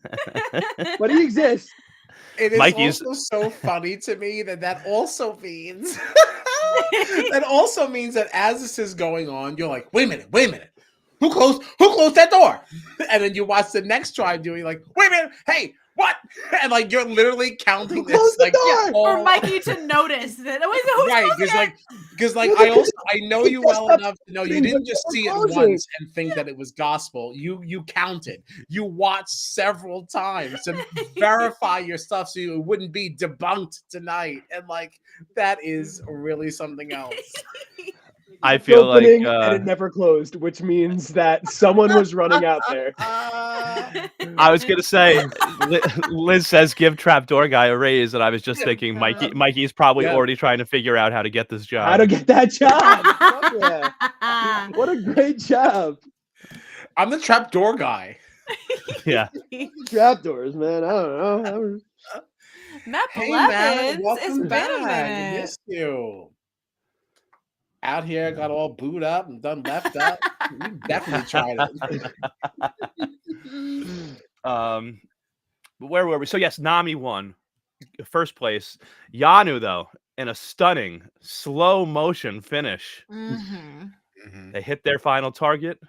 But he exists. It is also so funny to me that also means that as this is going on, you're like, wait a minute. Who closed that door? And then you watch the next tribe doing like, wait a minute, hey, what? And like you're literally counting this like for Mikey to notice that. Right, because I know you well enough to know you didn't just see it once and think that it was gospel. You counted. You watched several times to verify your stuff so it wouldn't be debunked tonight. And like that is really something else. I feel like and it never closed, which means that someone was running out there. I was gonna say, Liz says give trapdoor guy a raise, and I was just thinking Mikey's probably already trying to figure out how to get this job. How to get that job? Yeah. What a great job! I'm the trapdoor guy. Yeah, trapdoors, man. I don't know. Matt Blevins, welcome back. I missed you. Out here, got all booed up and done left up. You definitely tried it. Where were we? So yes, Nami won first place. Yanu, though, in a stunning slow motion finish, they hit their final target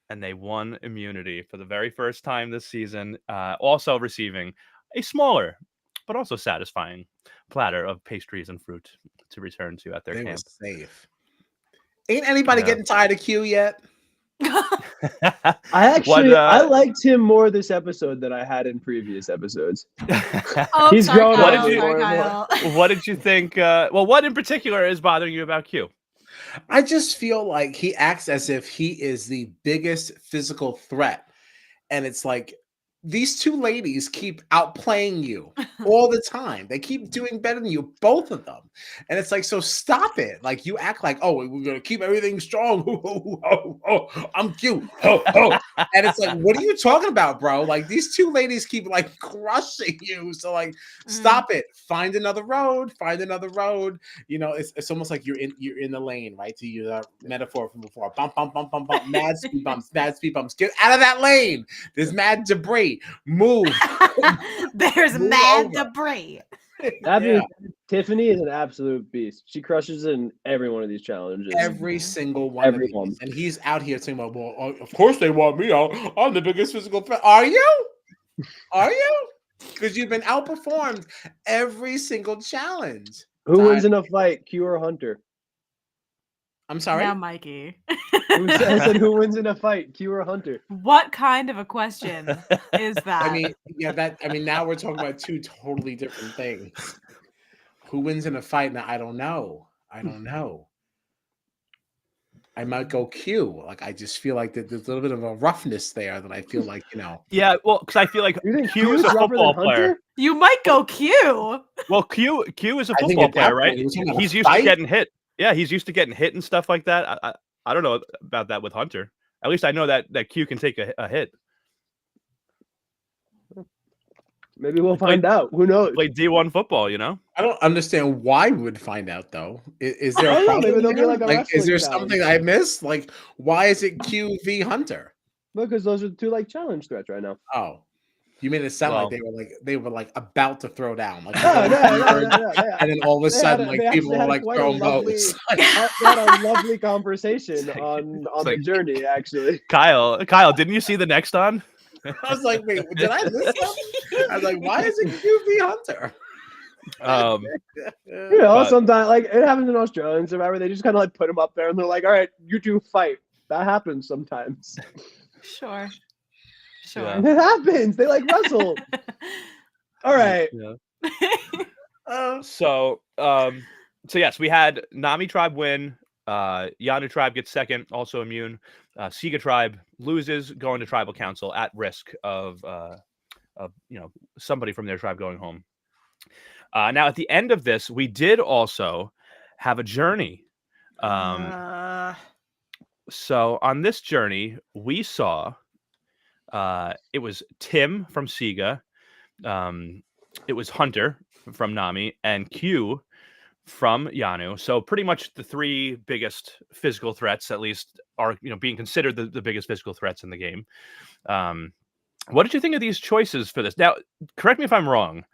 and they won immunity for the very first time this season. Also receiving a smaller but also satisfying platter of pastries and fruit to return to at their camp. Safe. Ain't anybody getting tired of Q yet? I liked him more this episode than I had in previous episodes. He's grown up. What did you think? What in particular is bothering you about Q? I just feel like he acts as if he is the biggest physical threat. And it's like, these two ladies keep outplaying you all the time. They keep doing better than you, both of them. And it's like, so stop it. Like you act like, oh, we're going to keep everything strong. I'm cute. And it's like, what are you talking about, bro? Like these two ladies keep like crushing you. So like, stop it. Find another road. You know, it's almost like you're in the lane, right? To use a metaphor from before. Bump, mad speed bumps. Get out of that lane. There's mad debris. Move. There's mad debris. Tiffany is an absolute beast. She crushes in every one of these challenges. Every single one. And he's out here saying, well, of course they want me out. I'm the biggest physical threat. Are you? Because you've been outperformed every single challenge. Who wins in a fight, Q or Hunter? I'm sorry. Now, Mikey. I said, who wins in a fight, Q or Hunter? What kind of a question is that? I mean, now we're talking about two totally different things. Who wins in a fight? Now, I don't know. I might go Q. Like, I just feel like there's a little bit of a roughness there that I feel like, Yeah, well, because I feel like You think Q is a rougher football than player. Hunter? You might go Q. Well, Q is a I think football at that player, right? point, we're talking about He's a used to fight? getting hit. Yeah, he's used to getting hit and stuff like that. I don't know about that with Hunter. At least I know that Q can take a hit. Maybe we'll find out. Who knows? Play D1 football, I don't understand why we would find out though. Is there I a don't know, problem maybe there'll be there? like a Like, is there wrestling something challenge. I missed? Like, why is it Q v Hunter? Because those are the two like challenge threats right now. Oh, you made it sound Well- like they were like about to throw down, like No. and then all of a sudden, like people were like throwing boats. They had a lovely conversation on the like- journey, actually. Kyle, didn't you see the next on? I was like, wait, did I miss something? I was like, why is it Q v Hunter? You know, But- sometimes like it happens in Australian Survivor. They just kind of like put them up there and they're like, "All right, you two fight." That happens sometimes. Sure. Yeah. It happens. They like wrestle. All right. Yeah. So yes, we had Nami tribe win. Yanu tribe gets second, also immune. Siga tribe loses, going to tribal council at risk of somebody from their tribe going home. Now at the end of this, we did also have a journey. So on this journey, we saw it was Tim from Siga, it was Hunter from Nami, and Q from Yanu. So pretty much the three biggest physical threats, at least, are being considered the biggest physical threats in the game. What did you think of these choices for this? Now, correct me if I'm wrong.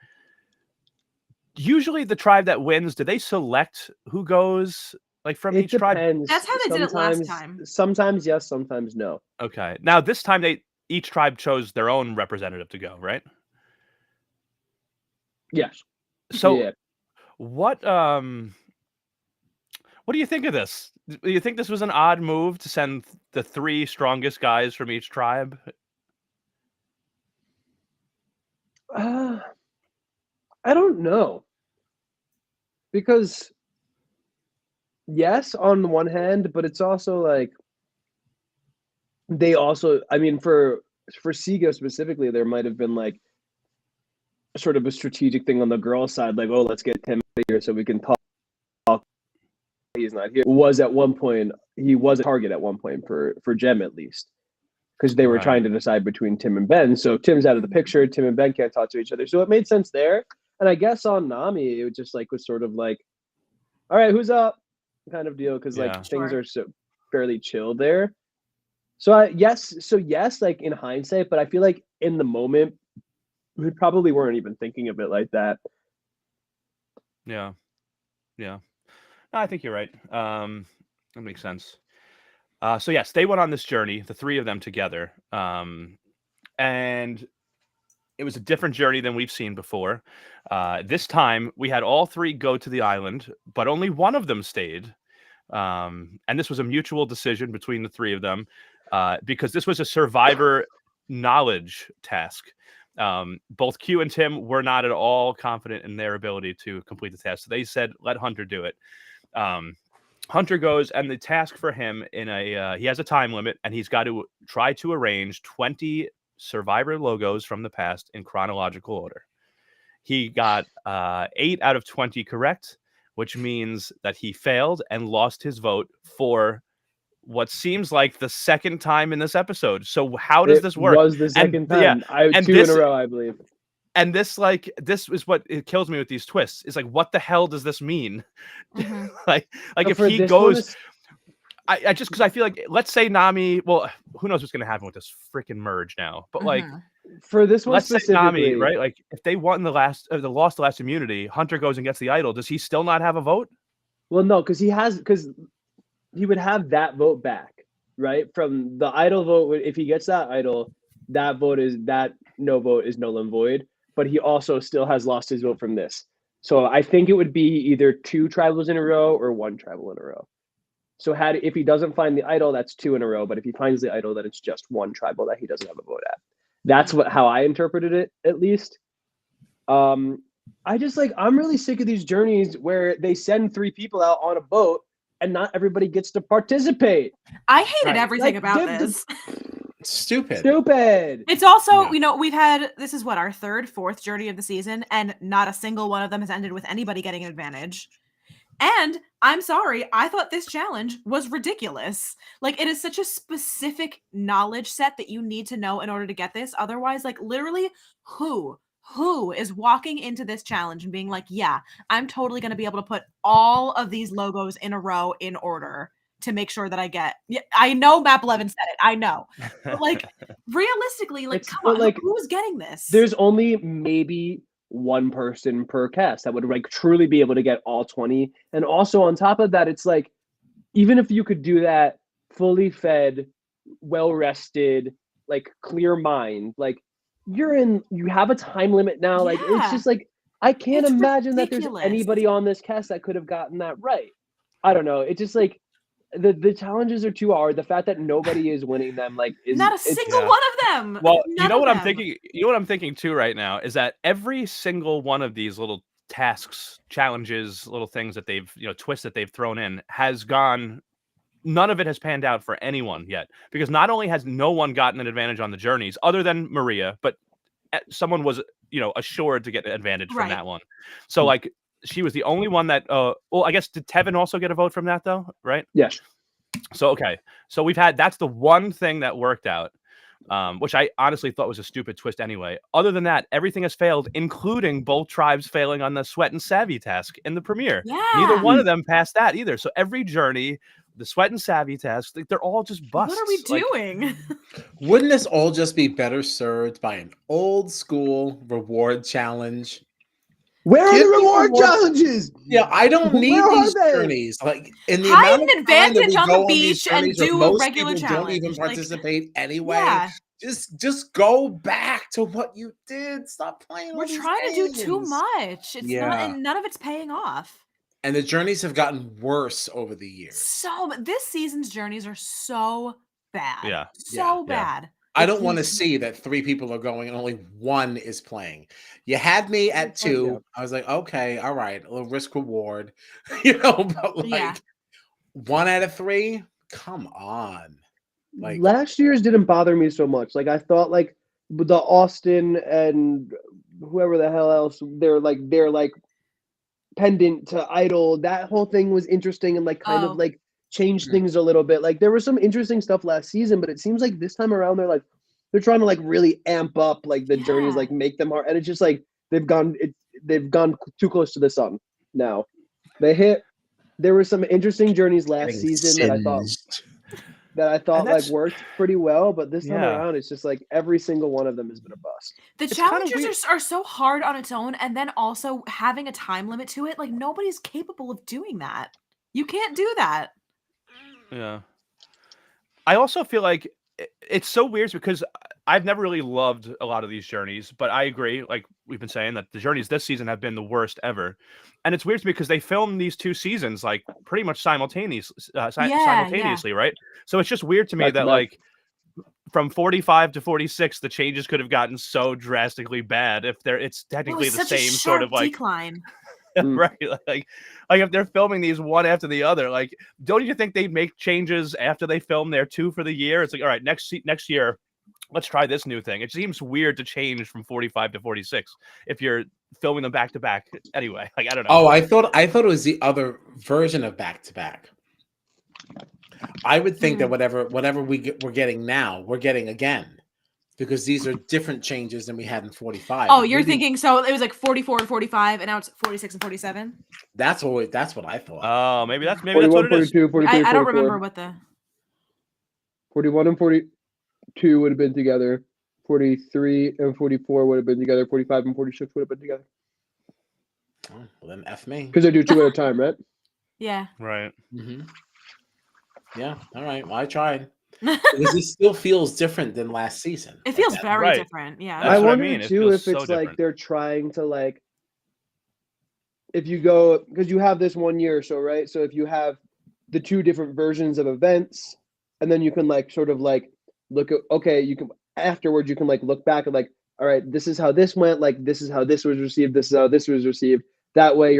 Usually the tribe that wins, do they select who goes like from each tribe? That's how they did it last time. Sometimes yes, sometimes no. Okay. Now this time each tribe chose their own representative to go, right? Yes. So yeah. what do you think of this? Do you think this was an odd move to send the three strongest guys from each tribe? I don't know. Because yes, on the one hand, but it's also like they also, I mean, for Siga specifically, there might have been like sort of a strategic thing on the girl side, like, oh, let's get Tim here so we can talk. He's not here. At one point, he was a target at one point for Jem at least, because they were Right. trying to decide between Tim and Ben. So Tim's out of the picture. Tim and Ben can't talk to each other. So it made sense there. And I guess on Nami, it just like was sort of like, all right, who's up, kind of deal, because like things are so fairly chill there. So yes, like in hindsight, but I feel like in the moment, we probably weren't even thinking of it like that. Yeah. No, I think you're right. That makes sense. So yes, they went on this journey, the three of them together, and it was a different journey than we've seen before. This time, we had all three go to the island, but only one of them stayed. And this was a mutual decision between the three of them, because this was a survivor knowledge task. Both Q and Tim were not at all confident in their ability to complete the task. So they said, let Hunter do it. Hunter goes, and the task for him he has a time limit, and he's got to try to arrange 20 survivor logos from the past in chronological order. He got 8 out of 20 correct, which means that he failed and lost his vote for what seems like the second time in this episode. So how does this work? It was the second time. Two in a row, I believe. And this is what it kills me with these twists. It's like, what the hell does this mean? Mm-hmm. like if he goes, I just, because I feel like, let's say Nami, well, who knows what's going to happen with this freaking merge now, but like for this one let's say specifically, Nami, right? Like if they lost the last immunity, Hunter goes and gets the idol. Does he still not have a vote? Well, no, because he would have that vote back, right? From the idol vote, if he gets that idol, that no vote is null and void. But he also still has lost his vote from this. So I think it would be either 2 tribals in a row or 1 tribal in a row. So if he doesn't find the idol, that's 2 in a row. But if he finds the idol, then it's just one tribal that he doesn't have a vote at. That's how I interpreted it, at least. I just I'm really sick of these journeys where they send 3 people out on a boat and not everybody gets to participate. I hated everything about this. Stupid. It's also, we've had, this is what, our 3rd, 4th journey of the season, and not a single one of them has ended with anybody getting an advantage. And I'm sorry, I thought this challenge was ridiculous. It is such a specific knowledge set that you need to know in order to get this. Otherwise, literally, who is walking into this challenge and being like, yeah, I'm totally going to be able to put all of these logos in a row in order to make sure that I get. Yeah, I know Map 11 said it. I know. But realistically, come on, who's getting this? There's only maybe one person per cast that would truly be able to get all 20. And also on top of that, it's even if you could do that fully fed, well rested, clear mind, you have a time limit now. It's just I can't imagine that there's anybody on this cast that could have gotten that right. I don't know. It's just the challenges are too hard. The fact that nobody is winning them, is not a single one of them. Well, you know what I'm thinking? You know what I'm thinking too right now is that every single one of these little tasks, challenges, little things that they've, twists that they've thrown in has gone. None of it has panned out for anyone yet, because not only has no one gotten an advantage on the journeys other than Maria, but someone was, assured to get an advantage from that one. So she was the only one that, well, I guess, did Tevin also get a vote from that though? Right? Yes. So, okay. So that's the one thing that worked out, which I honestly thought was a stupid twist anyway. Other than that, everything has failed, including both tribes failing on the Sweat and Savvy task in the premiere. Yeah. Neither one of them passed that either. So every journey, the Sweat and Savvy tasks, they're all just busts. What are we doing? Wouldn't this all just be better served by an old school reward challenge? Where are the reward challenges? Yeah, I don't need these journeys. In the hide amount an of time that we advantage on go the on these beach and journeys where do a most regular people challenge. don't even participate anyway. Yeah. Just go back to what you did. Stop playing. We're trying to do too much. It's not, and none of it's paying off. And the journeys have gotten worse over the years. So this season's journeys are so bad. Yeah. So bad. I don't want to see that 3 people are going and only 1 is playing. You had me at 2. I was like, okay, all right, a little risk reward, but 1 out of 3, come on. Last year's didn't bother me so much. I thought the Austin and whoever the hell else, they're pendant to idol, that whole thing was interesting and kind of changed things a little bit. There was some interesting stuff last season, but it seems like this time around they're trying to really amp up the journeys, make them hard, and it's just they've gone too close to the sun now. There were some interesting journeys last season that I thought worked pretty well, but this time around it's just every single one of them has been a bust. The challenges are so hard on its own, and then also having a time limit to it. Nobody's capable of doing that. You can't do that. Yeah. I also feel like it's so weird because I've never really loved a lot of these journeys, but I agree, like we've been saying, that the journeys this season have been the worst ever. And it's weird to me because they filmed these 2 seasons pretty much simultaneously, right? So it's just weird to me that from 45 to 46, the changes could have gotten so drastically bad if it's technically the same sort of decline. Right, like if they're filming these one after the other, don't you think they'd make changes after they film their 2 for the year? It's all right, next year, let's try this new thing. It seems weird to change from 45 to 46 if you're filming them back to back. Anyway, I don't know. Oh, I thought it was the other version of back to back. I would think that whatever we're getting now, we're getting again. Because these are different changes than we had in 45. Oh, you're thinking so it was 44 and 45, and now it's 46 and 47. That's what I thought. Oh, maybe that's 41, what it is. 42, 43, I don't remember what the 41 and 42 would have been together. 43 and 44 would have been together. 45 and 46 would have been together. Oh, well, then F me. Because they do 2 at a time, right? Yeah. Right. Mm-hmm. Yeah. All right. Well, I tried. Because it still feels different than last season. It feels very different. Yeah. That's I wonder too if it's they're trying to if you go, because you have this 1 year or so, right? So if you have the two different versions of events, and then you can like sort of like look at you can afterwards you can like look back at like, all right, this is how this went, like this is how this was received, this is how this was received. That way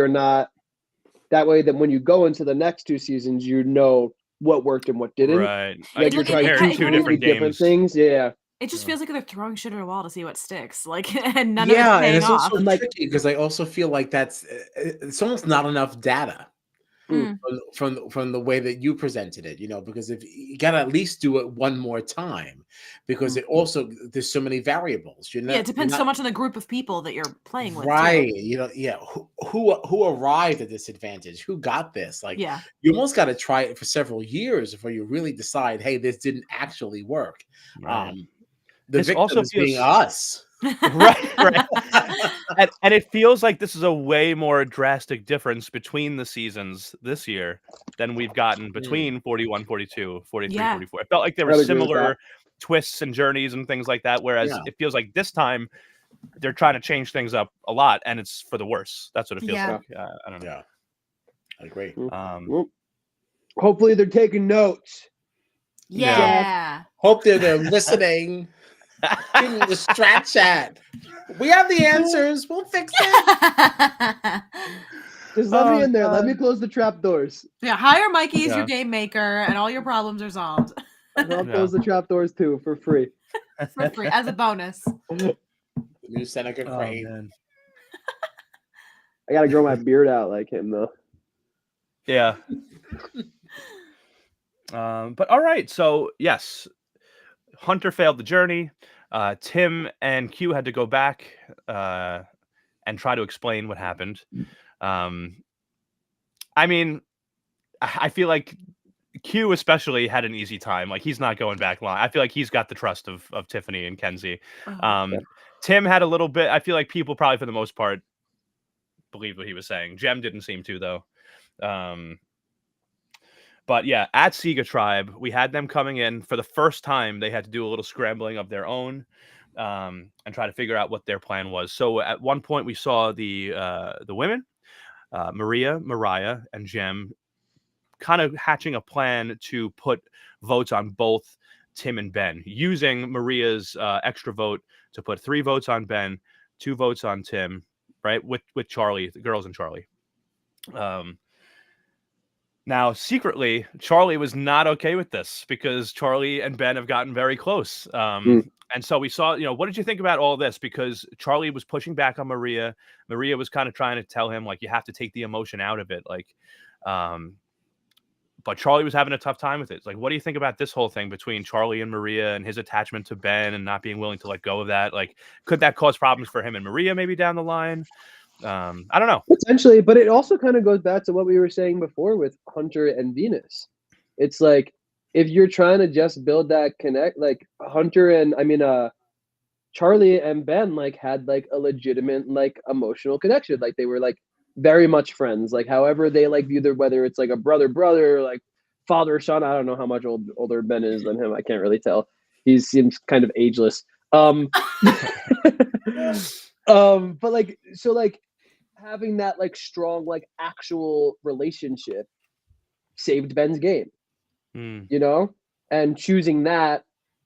that when you go into the next two seasons, you know what worked and what didn't. Right. Like you're trying compare two different things. Yeah. It just feels like they're throwing shit at a wall to see what sticks. Like, and none of it's and paying it's off. also tricky because I also feel like it's almost not enough data from the way that you presented it, because if you gotta at least do it one more time, because it also there's so many variables. It depends so much on the group of people that you're playing with. Right. Who arrived at this advantage? Who got this? Like, you almost got to try it for several years before you really decide, hey, this didn't actually work. Right. The victim also being us. right. And it feels like this is a way more drastic difference between the seasons this year than we've gotten between 41, 42, 43, 44. It felt like there were similar twists and journeys and things like that, whereas it feels like this time they're trying to change things up a lot, and it's for the worse. That's what it feels like. I don't know. Yeah, I agree. Hopefully they're taking notes. Yeah. Hope they're listening. In the Strat chat. We have the answers. We'll fix it. Just let me in there. Let me close the trap doors. Yeah, hire Mikey as your game maker, and all your problems are solved. And I'll close the trap doors too for free. For free, as a bonus. The new Seneca Crane. I gotta grow my beard out like him though. Yeah. But all right, so yes, Hunter failed the journey. Tim and Q had to go back and try to explain what happened. I mean, I feel like Q especially had an easy time. Like, he's not going back long. I feel like he's got the trust of Tiffany and Kenzie. Tim had a little bit. I feel like people probably for the most part believed what he was saying. Jem didn't seem to, though. But yeah, at Sega Tribe, we had them coming in for the first time. They had to do a little scrambling of their own and try to figure out what their plan was. So at one point, we saw the women, Maria, Mariah, and Jem, kind of hatching a plan to put votes on both Tim and Ben, using Maria's extra vote to put 3 votes on Ben, 2 votes on Tim, right? With Charlie, the girls and Charlie. Now, secretly, Charlie was not okay with this because Charlie and Ben have gotten very close. And so we saw, what did you think about all this? Because Charlie was pushing back on Maria. Maria was kind of trying to tell him, like, you have to take the emotion out of it. Like, but Charlie was having a tough time with it. It's like, what do you think about this whole thing between Charlie and Maria and his attachment to Ben and not being willing to let go of that? Like, could that cause problems for him and Maria maybe down the line? I don't know. Potentially, but it also kind of goes back to what we were saying before with Hunter and Venus. It's like, if you're trying to just build that connect, like Charlie and Ben like had like a legitimate like emotional connection. Like they were like very much friends. Like however they like view their, whether it's like a brother, like father, son. I don't know how much older Ben is than him. I can't really tell. He seems kind of ageless. But like, so like having that like strong like actual relationship saved Ben's game. And choosing that,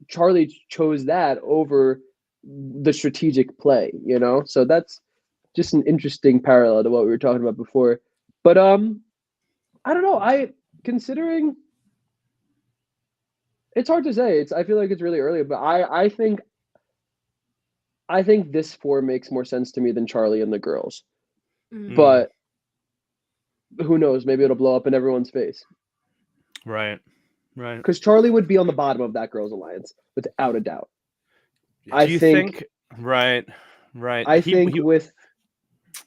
Charlie chose that over the strategic play, so that's just an interesting parallel to what we were talking about before. But I don't know, considering it's hard to say, I feel like it's really early, but I think this 4 makes more sense to me than Charlie and the girls. But who knows, maybe it'll blow up in everyone's face. Right. Because Charlie would be on the bottom of that girls' alliance, without a doubt. Do you think? Right. I think with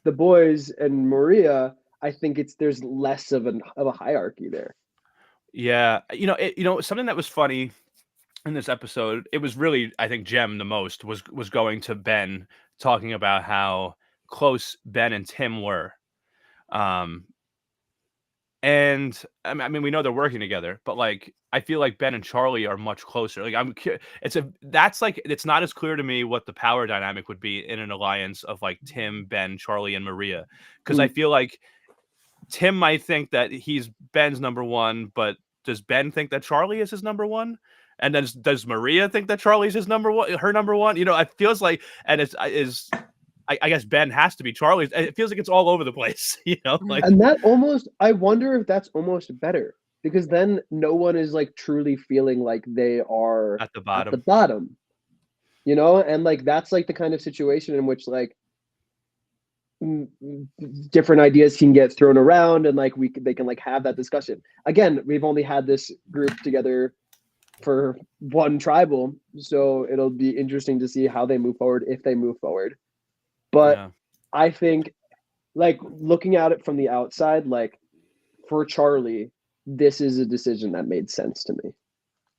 the boys and Maria, I think there's less of a hierarchy there. Yeah, something that was funny in this episode, it was really, I think, Jem the most was going to Ben, talking about how close Ben and Tim were. And I mean, we know they're working together, but like, I feel like Ben and Charlie are much closer. Like, it's not as clear to me what the power dynamic would be in an alliance of like Tim, Ben, Charlie, and Maria. Because I feel like Tim might think that he's Ben's number one, but does Ben think that Charlie is his number one? And then does Maria think that Charlie's his number one, her number one? You know, it feels like, and I guess Ben has to be Charlie's. It feels like it's all over the place, you know. Like, and that almost, I wonder if that's almost better, because then no one is like truly feeling like they are at the bottom. At the bottom, you know, and like that's like the kind of situation in which like different ideas can get thrown around, and like they can like have that discussion. Again, we've only had this group together for one tribal, so it'll be interesting to see how they move forward, if they move forward. But yeah. I think, like, looking at it from the outside, like, for Charlie, this is a decision that made sense to me.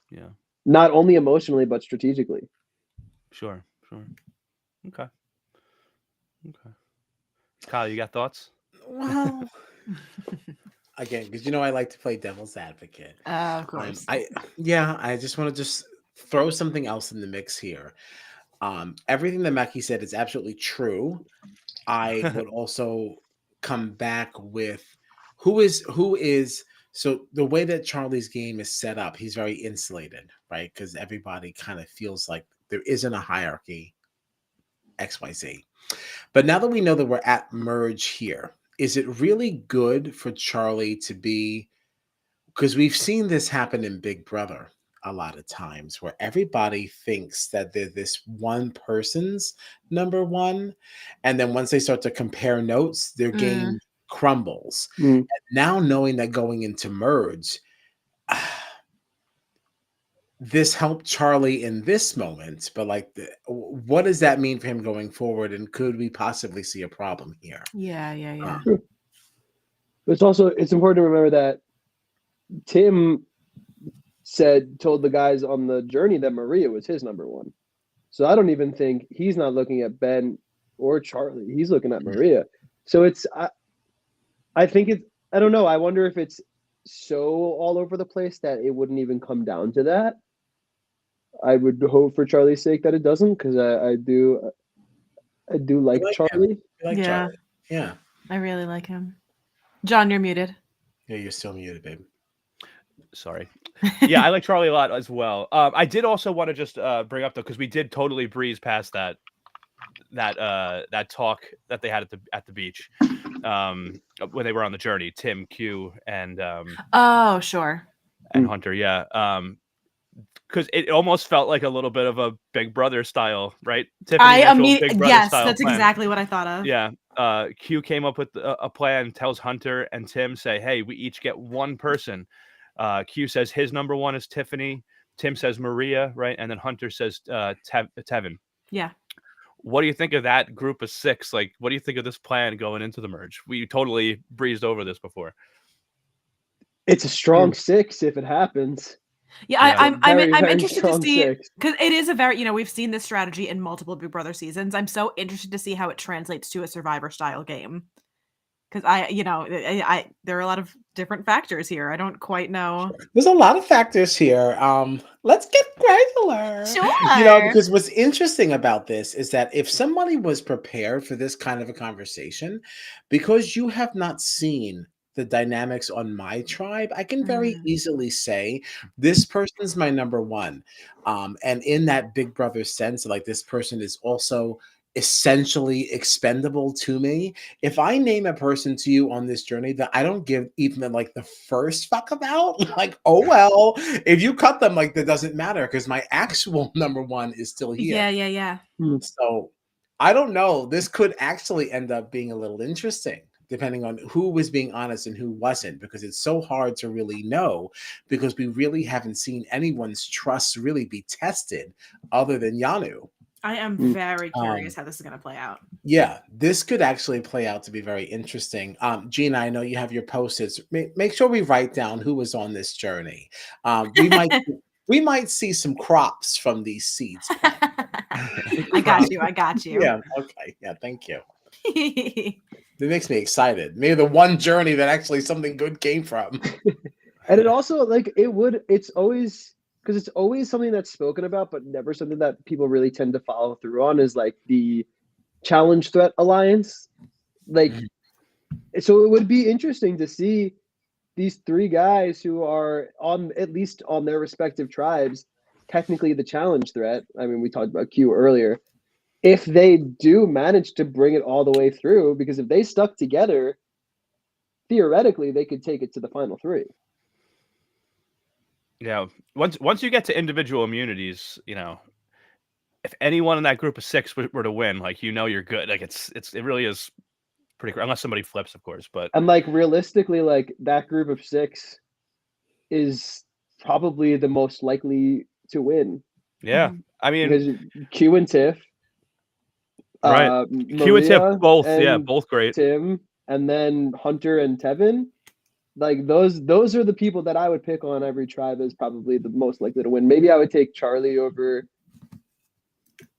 Yeah. Not only emotionally, but strategically. Sure. Okay. Kyle, you got thoughts? Well, again, because you know I like to play devil's advocate. Of course. I just want to throw something else in the mix here. Everything that Mackie said is absolutely true. I would also come back with who is so the way that Charlie's game is set up, he's very insulated, right? Because everybody kind of feels like there isn't a hierarchy, XYZ. But now that we know that we're at merge here, is it really good for Charlie to be, because we've seen this happen in Big Brother a lot of times, where everybody thinks that they're this one person's number one, and then once they start to compare notes, their game crumbles. And now knowing that going into merge, this helped Charlie in this moment, but like, what does that mean for him going forward? And could we possibly see a problem here? Yeah. It's important to remember that Tim told the guys on the journey that Maria was his number one. So I don't even think he's not looking at Ben or Charlie. He's looking at Maria. So I think I don't know. I wonder if it's so all over the place that it wouldn't even come down to that. I would hope for Charlie's sake that it doesn't, because I do like Charlie. Charlie. Yeah. I really like him. John, you're muted. Yeah, you're still muted, babe. Sorry. Yeah, I like Charlie a lot as well. I did also want to just bring up, though, because we did totally breeze past that talk that they had at the beach when they were on the journey. Tim, Q, and oh, sure, and Hunter. Yeah. Because it almost felt like a little bit of a Big Brother style, right? Tiffany, yes, that's plan. Exactly what I thought of. Yeah. Q came up with a plan, tells Hunter and Tim, say, hey, we each get one person. Q says his number one is Tiffany. Tim says Maria, right? And then Hunter says Tevin. Yeah. What do you think of that group of 6? Like, what do you think of this plan going into the merge? We totally breezed over this before. It's a strong 6 if it happens. Yeah, I'm interested to see, because it is a very, we've seen this strategy in multiple Big Brother seasons. I'm so interested to see how it translates to a Survivor style game. Because there are a lot of different factors here. I don't quite know. There's a lot of factors here. Let's get granular. Sure. Because what's interesting about this is that if somebody was prepared for this kind of a conversation, because you have not seen the dynamics on my tribe, I can very easily say this person's my number one. And in that Big Brother sense, like, this person is also essentially expendable to me. If I name a person to you on this journey that I don't give even like the first fuck about, like, oh well, if you cut them, like, that doesn't matter, because my actual number one is still here. Yeah. So I don't know. This could actually end up being a little interesting, depending on who was being honest and who wasn't, because it's so hard to really know, because we really haven't seen anyone's trust really be tested other than Yanu. I am very curious how this is going to play out. Yeah, this could actually play out to be very interesting. Gina, I know you have your post-its. Make sure we write down who was on this journey. We might see some crops from these seeds. I got you. Yeah, okay. Yeah, thank you. It makes me excited. Maybe the one journey that actually something good came from. And it also, like, it's always, because it's always something that's spoken about, but never something that people really tend to follow through on, is like the challenge threat alliance. Like, So it would be interesting to see these three guys who are on at least on their respective tribes, technically the challenge threat. I mean, we talked about Q earlier. If they do manage to bring it all the way through, because if they stuck together, theoretically they could take it to the final three. Yeah. Once you get to individual immunities, if anyone in that group of 6 were to win, like you're good. Like it really is pretty cool, unless somebody flips, of course. But and like realistically, like that group of 6 is probably the most likely to win. Yeah, I mean, because Q and Tiff, right? Q and Tiff both great. Tim, and then Hunter and Tevin. Like those are the people that I would pick on every tribe as probably the most likely to win. Maybe I would take Charlie over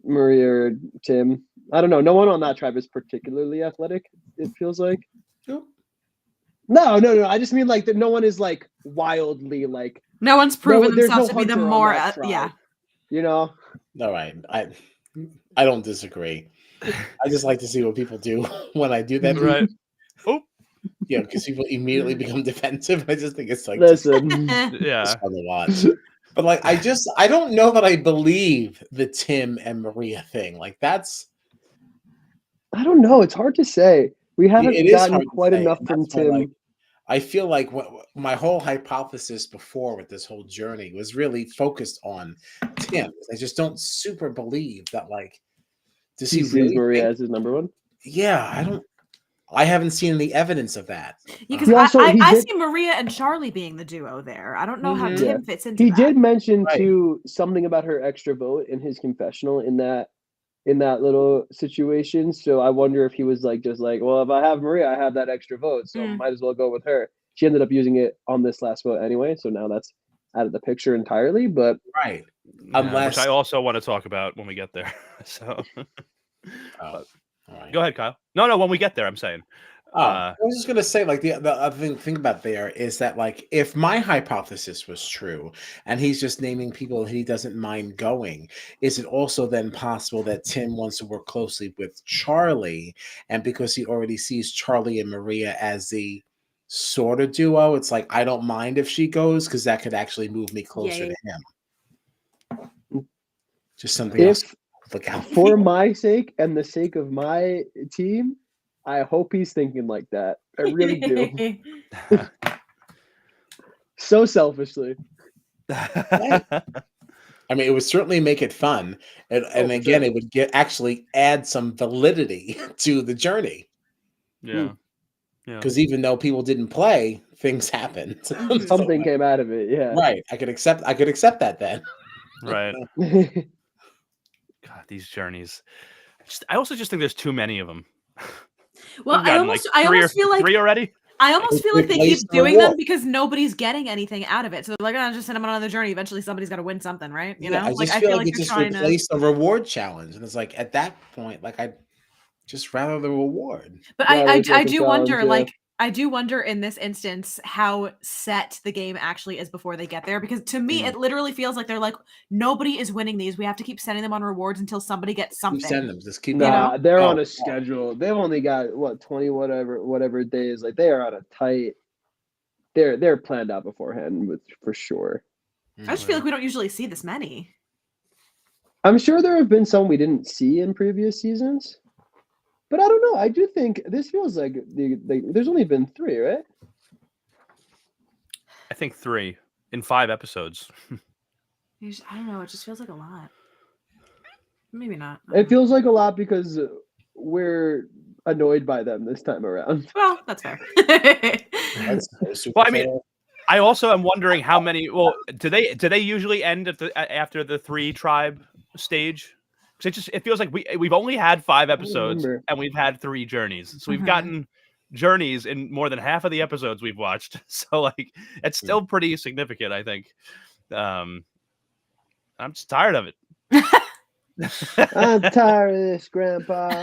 Maria or Tim. I don't know. No one on that tribe is particularly athletic, it feels like. Nope. No. I just mean like that no one is like wildly like. No one's proven themselves to be the Hunter more, tribe, All right. I don't disagree. I just like to see what people do when I do that. Right. Oh. Yeah, because people immediately become defensive. I just think it's like listen. Just fun to watch. But like I don't know that I believe the Tim and Maria thing. Like that's I don't know. It's hard to say. We haven't gotten quite enough from Tim. I feel like my whole hypothesis before with this whole journey was really focused on Tim. I just don't super believe that, like, does he really Maria as his number one? Yeah, I haven't seen any evidence of that. Because I see Maria and Charlie being the duo there. I don't know how Tim fits into He did mention too something about her extra vote in his confessional in that little situation. So I wonder if he was like, just like, well, if I have Maria, I have that extra vote, so might as well go with her. She ended up using it on this last vote anyway, so now that's out of the picture entirely. But right, which I also want to talk about when we get there. So go ahead, Kyle. No, when we get there, I'm saying. I was just gonna say, like, the other thing about there is that, like, if my hypothesis was true and he's just naming people he doesn't mind going, is it also then possible that Tim wants to work closely with Charlie, and because he already sees Charlie and Maria as the sort of duo, it's like, I don't mind if she goes because that could actually move me closer to him. Just something else to look out for my sake and the sake of my team. I hope he's thinking like that. I really do. So selfishly. I mean, it would certainly make it fun, and again, it would actually add some validity to the journey. Yeah. Because even though people didn't play, things happened. Something came out of it. Yeah. Right. I could accept that then. Right. God, these journeys. I also just think there's too many of them. Well, I almost feel like 3 already. I almost feel like they keep doing them because nobody's getting anything out of it. So they're like, oh, just send them on another journey. Eventually, somebody's got to win something, right? You know, I feel like it just replaced a reward challenge, and it's like at that point, like I'd just rather the reward. But I do wonder, like. I do wonder in this instance how set the game actually is before they get there, because to me it literally feels like they're like, nobody is winning these. We have to keep sending them on rewards until somebody gets something. Send them. Just keep. They're on a schedule. They've only got 20 whatever days. Like they are on a tight. They're planned out beforehand for sure. I just feel like we don't usually see this many. I'm sure there have been some we didn't see in previous seasons. But I don't know. I do think this feels like there's only been 3, right? I think 3 in 5 episodes. I don't know. It just feels like a lot. Maybe not. It feels like a lot because we're annoyed by them this time around. Well, that's fair. Well, I mean, I also am wondering how many. Well, do they usually end after the 3 tribe stage? It feels like we've only had 5 episodes and we've had 3 journeys. So we've gotten journeys in more than half of the episodes we've watched. So like it's still pretty significant, I think. I'm just tired of it. I'm tired of this, Grandpa.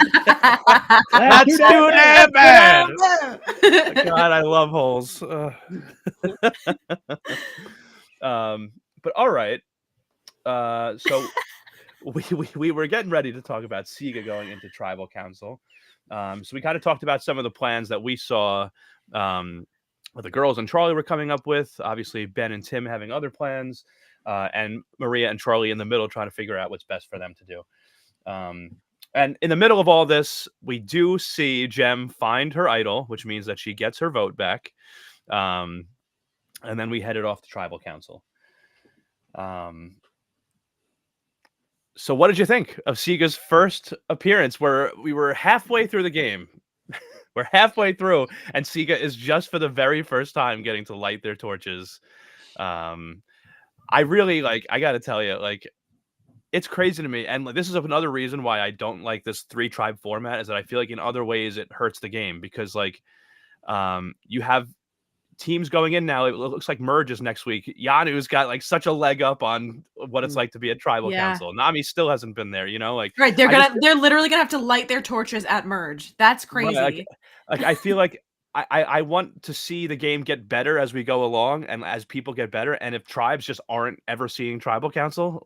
That's too damn bad. God, I love holes. But all right. So we were getting ready to talk about Siga going into tribal council, So we kind of talked about some of the plans that we saw what the girls and Charlie were coming up with. Obviously, Ben and Tim having other plans, and Maria and Charlie in the middle trying to figure out what's best for them to do. And in the middle of all this, we do see Jem find her idol, which means that she gets her vote back. And then we headed off to Tribal Council. So what did you think of Siga's first appearance, where we were halfway through the game? We're halfway through, and Siga is just for the very first time getting to light their torches. I really I got to tell you, it's crazy to me. And this is another reason why I don't like this 3-tribe format, is that I feel like in other ways it hurts the game, because you have teams going in now. It looks like Merge is next week. Yanu's got such a leg up on what it's like to be a tribal council. Nami still hasn't been there, right. They're literally gonna have to light their torches at Merge. That's crazy. I feel like I want to see the game get better as we go along, and as people get better. And if tribes just aren't ever seeing tribal council,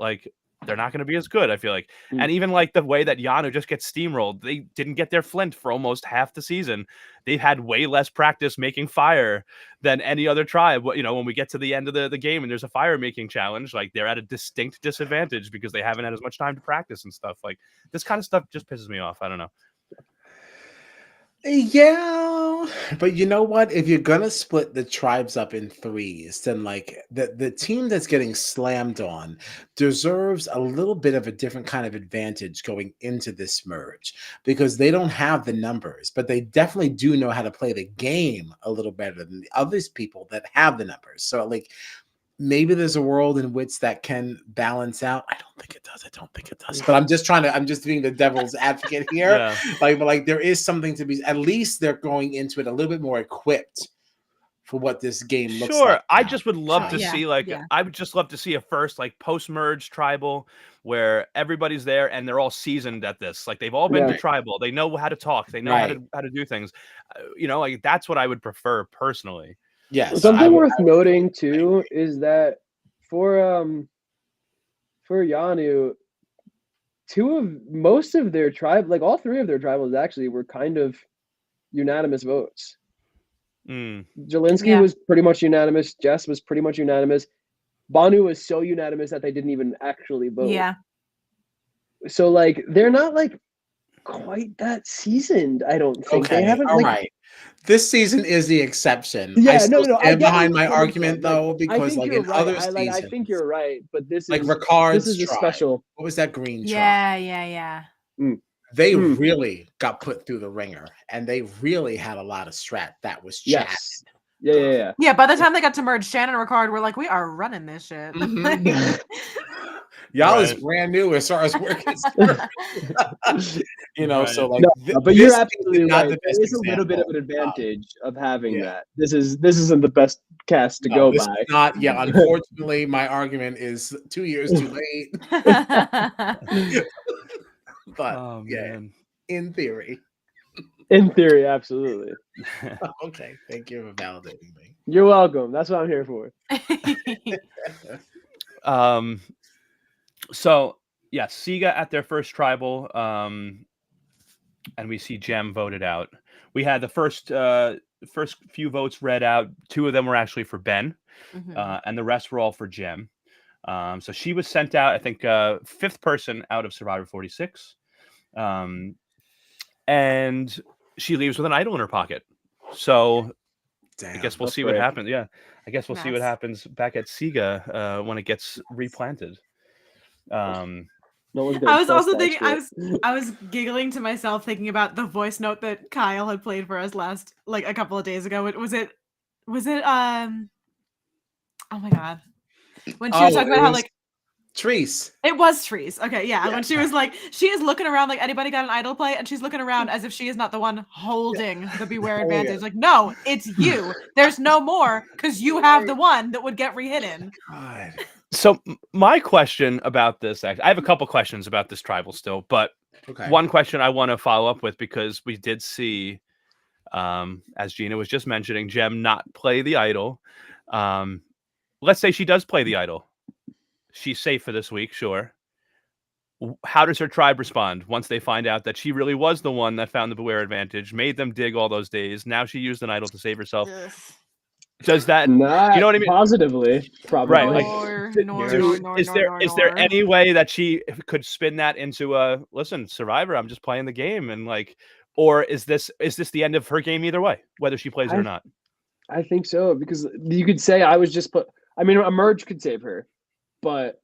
they're not going to be as good, I feel like. And even the way that Yanu just gets steamrolled, they didn't get their flint for almost half the season. They've had way less practice making fire than any other tribe. When we get to the end of the game and there's a fire making challenge, they're at a distinct disadvantage because they haven't had as much time to practice and stuff. This kind of stuff just pisses me off. I don't know. Yeah, but you know what? If you're gonna split the tribes up in threes, then the team that's getting slammed on deserves a little bit of a different kind of advantage going into this merge, because they don't have the numbers, but they definitely do know how to play the game a little better than the other people that have the numbers. So maybe there's a world in which that can balance out. I don't think it does. But I'm just being the devil's advocate here. Yeah. But there is something to be, at least they're going into it a little bit more equipped for what this game looks like. Sure. I just would love to see I would just love to see a first post-merge tribal where everybody's there and they're all seasoned at this. They've all been to tribal. They know how to talk. They know how to do things. That's what I would prefer personally. Yes. Something worth noting too is that for Yanu, most of their tribe, all 3 of their tribals actually were kind of unanimous votes. Jelinsky was pretty much unanimous. Jess was pretty much unanimous. Banu was so unanimous that they didn't even actually vote. Yeah. So they're not quite that seasoned, I don't think. Okay. They haven't all right. This season is the exception. Yeah, I still no. stand behind my argument though, because in other seasons, I think you're right, but this is Ricard's this is a tribe. special. What was that green tribe? Yeah. They really got put through the ringer, and they really had a lot of strat that was chatted. Yes. Yeah. Yeah, by the time they got to merge, Shannon and Ricard were like, we are running this shit. Y'all is brand new as far as we're concerned. So but you're absolutely right. There is a little bit of an advantage of having that. This isn't the best cast to go by. Not unfortunately, my argument is 2 years too late. But in theory. In theory, absolutely. Okay, thank you for validating me. You're welcome. That's what I'm here for. So Siga at their first tribal, and we see Jem voted out. We had the first few votes read out. 2 of them were actually for Ben, and the rest were all for Jem. So she was sent out, I think, 5th person out of Survivor 46, and she leaves with an idol in her pocket. So I guess we'll see what happens. Yeah, I guess we'll see what happens back at Siga when it gets replanted. I was also thinking, I was giggling to myself thinking about the voice note that Kyle had played for us a couple of days ago. Was it oh my god, when she was talking about how Trees. It was Trees. Okay, yeah. When she was she is looking around anybody got an idol play, and she's looking around as if she is not the one holding the Beware advantage. No, it's you. There's no more because you have the one that would get rehidden. God. So my question about this, I have a couple questions about this tribal still, but one question I want to follow up with, because we did see, as Gina was just mentioning, Jem not play the idol. Let's say she does play the idol. She's safe for this week, sure. how does her tribe respond once they find out that she really was the one that found the Beware advantage, made them dig all those days? Now she used an idol to save herself. Does that, Not you know what I mean? positively, probably. Right. Like, is there any way that she could spin that into a, listen, Survivor, I'm just playing the game, and like, or is this the end of her game either way, whether she plays it or not? I think so, because you could say I was just I mean, a merge could save her, but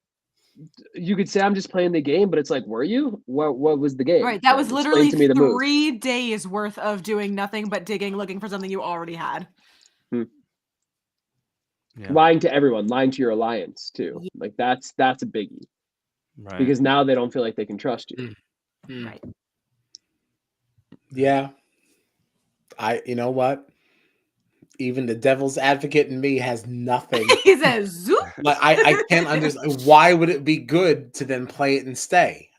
you could say I'm just playing the game, but it's like, were you? What was the game? Right. That was literally to me the 3 days worth of doing nothing but digging, looking for something you already had. Yeah. Lying to everyone, lying to your alliance too. Like that's a biggie. Right. Because now they don't feel like they can trust you. Right. Yeah. You know what? Even the devil's advocate in me has nothing. He says, "Zoop." But I can't understand why would it be good to then play it and stay.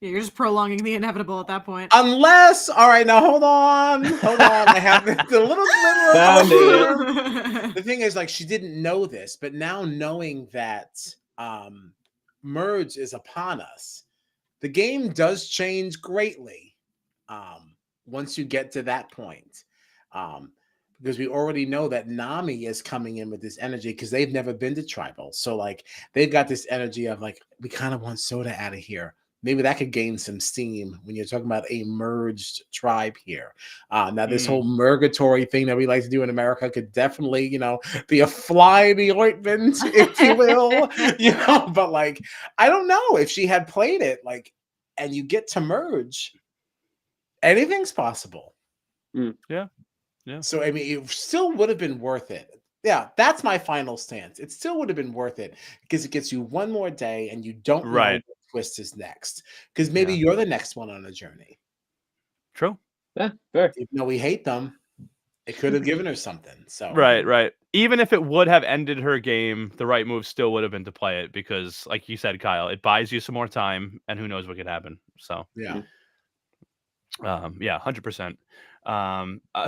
You're just prolonging the inevitable at that point. Unless, all right, now hold on. I have the little The thing is, like, she didn't know this, but now knowing that merge is upon us, the game does change greatly once you get to that point. Because we already know that Nami is coming in with this energy because they've never been to tribal. So, like, they've got this energy of, like, we kind of want Soda out of here. Maybe that could gain some steam when you're talking about a merged tribe here. Now, this whole murgatory thing that we like to do in America could definitely, be a fly in the ointment, if you will. But like, I don't know if she had played it, like, and you get to merge, anything's possible. Yeah. So, I mean, it still would have been worth it. Yeah, that's my final stance. It still would have been worth it because it gets you one more day and you don't know what twist is next. Because maybe you're the next one on a journey. True. Yeah, fair. Even though we hate them, it could have given her something. So Right. Even if it would have ended her game, the right move still would have been to play it because, like you said, Kyle, it buys you some more time, and who knows what could happen. So yeah, 100%.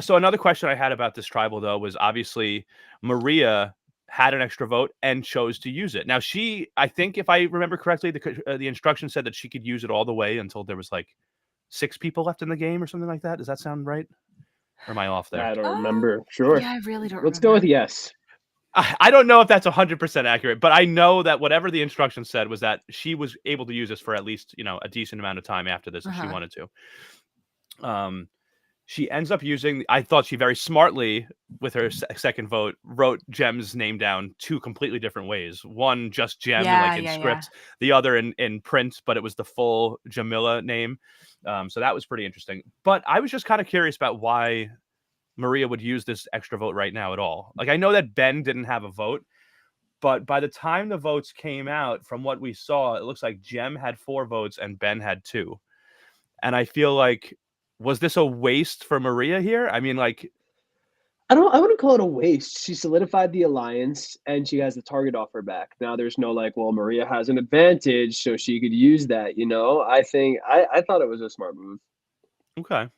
So another question I had about this tribal, though, was obviously Maria had an extra vote and chose to use it. Now, I think if I remember correctly, the instruction said that she could use it all the way until there was like 6 people left in the game or something like that. Does that sound right? Or am I off there? I don't remember. Sure. Yeah, I really don't Let's go with yes. I don't know if that's 100% accurate, but I know that whatever the instruction said was that she was able to use this for at least, a decent amount of time after this if she wanted to. She ends up using, I thought she very smartly, with her second vote, wrote Jem's name down 2 completely different ways. One, just Jem, in script. The other in print, but it was the full Jamila name. So that was pretty interesting. But I was just kind of curious about why Maria would use this extra vote right now at all. Like, I know that Ben didn't have a vote, but by the time the votes came out, from what we saw, it looks like Jem had 4 votes and Ben had 2. And I feel like, was this a waste for Maria here? I mean, like, I wouldn't call it a waste. She solidified the alliance and she has the target off her back. Now there's no like, well, Maria has an advantage, so she could use that, I think I thought it was a smart move. Okay.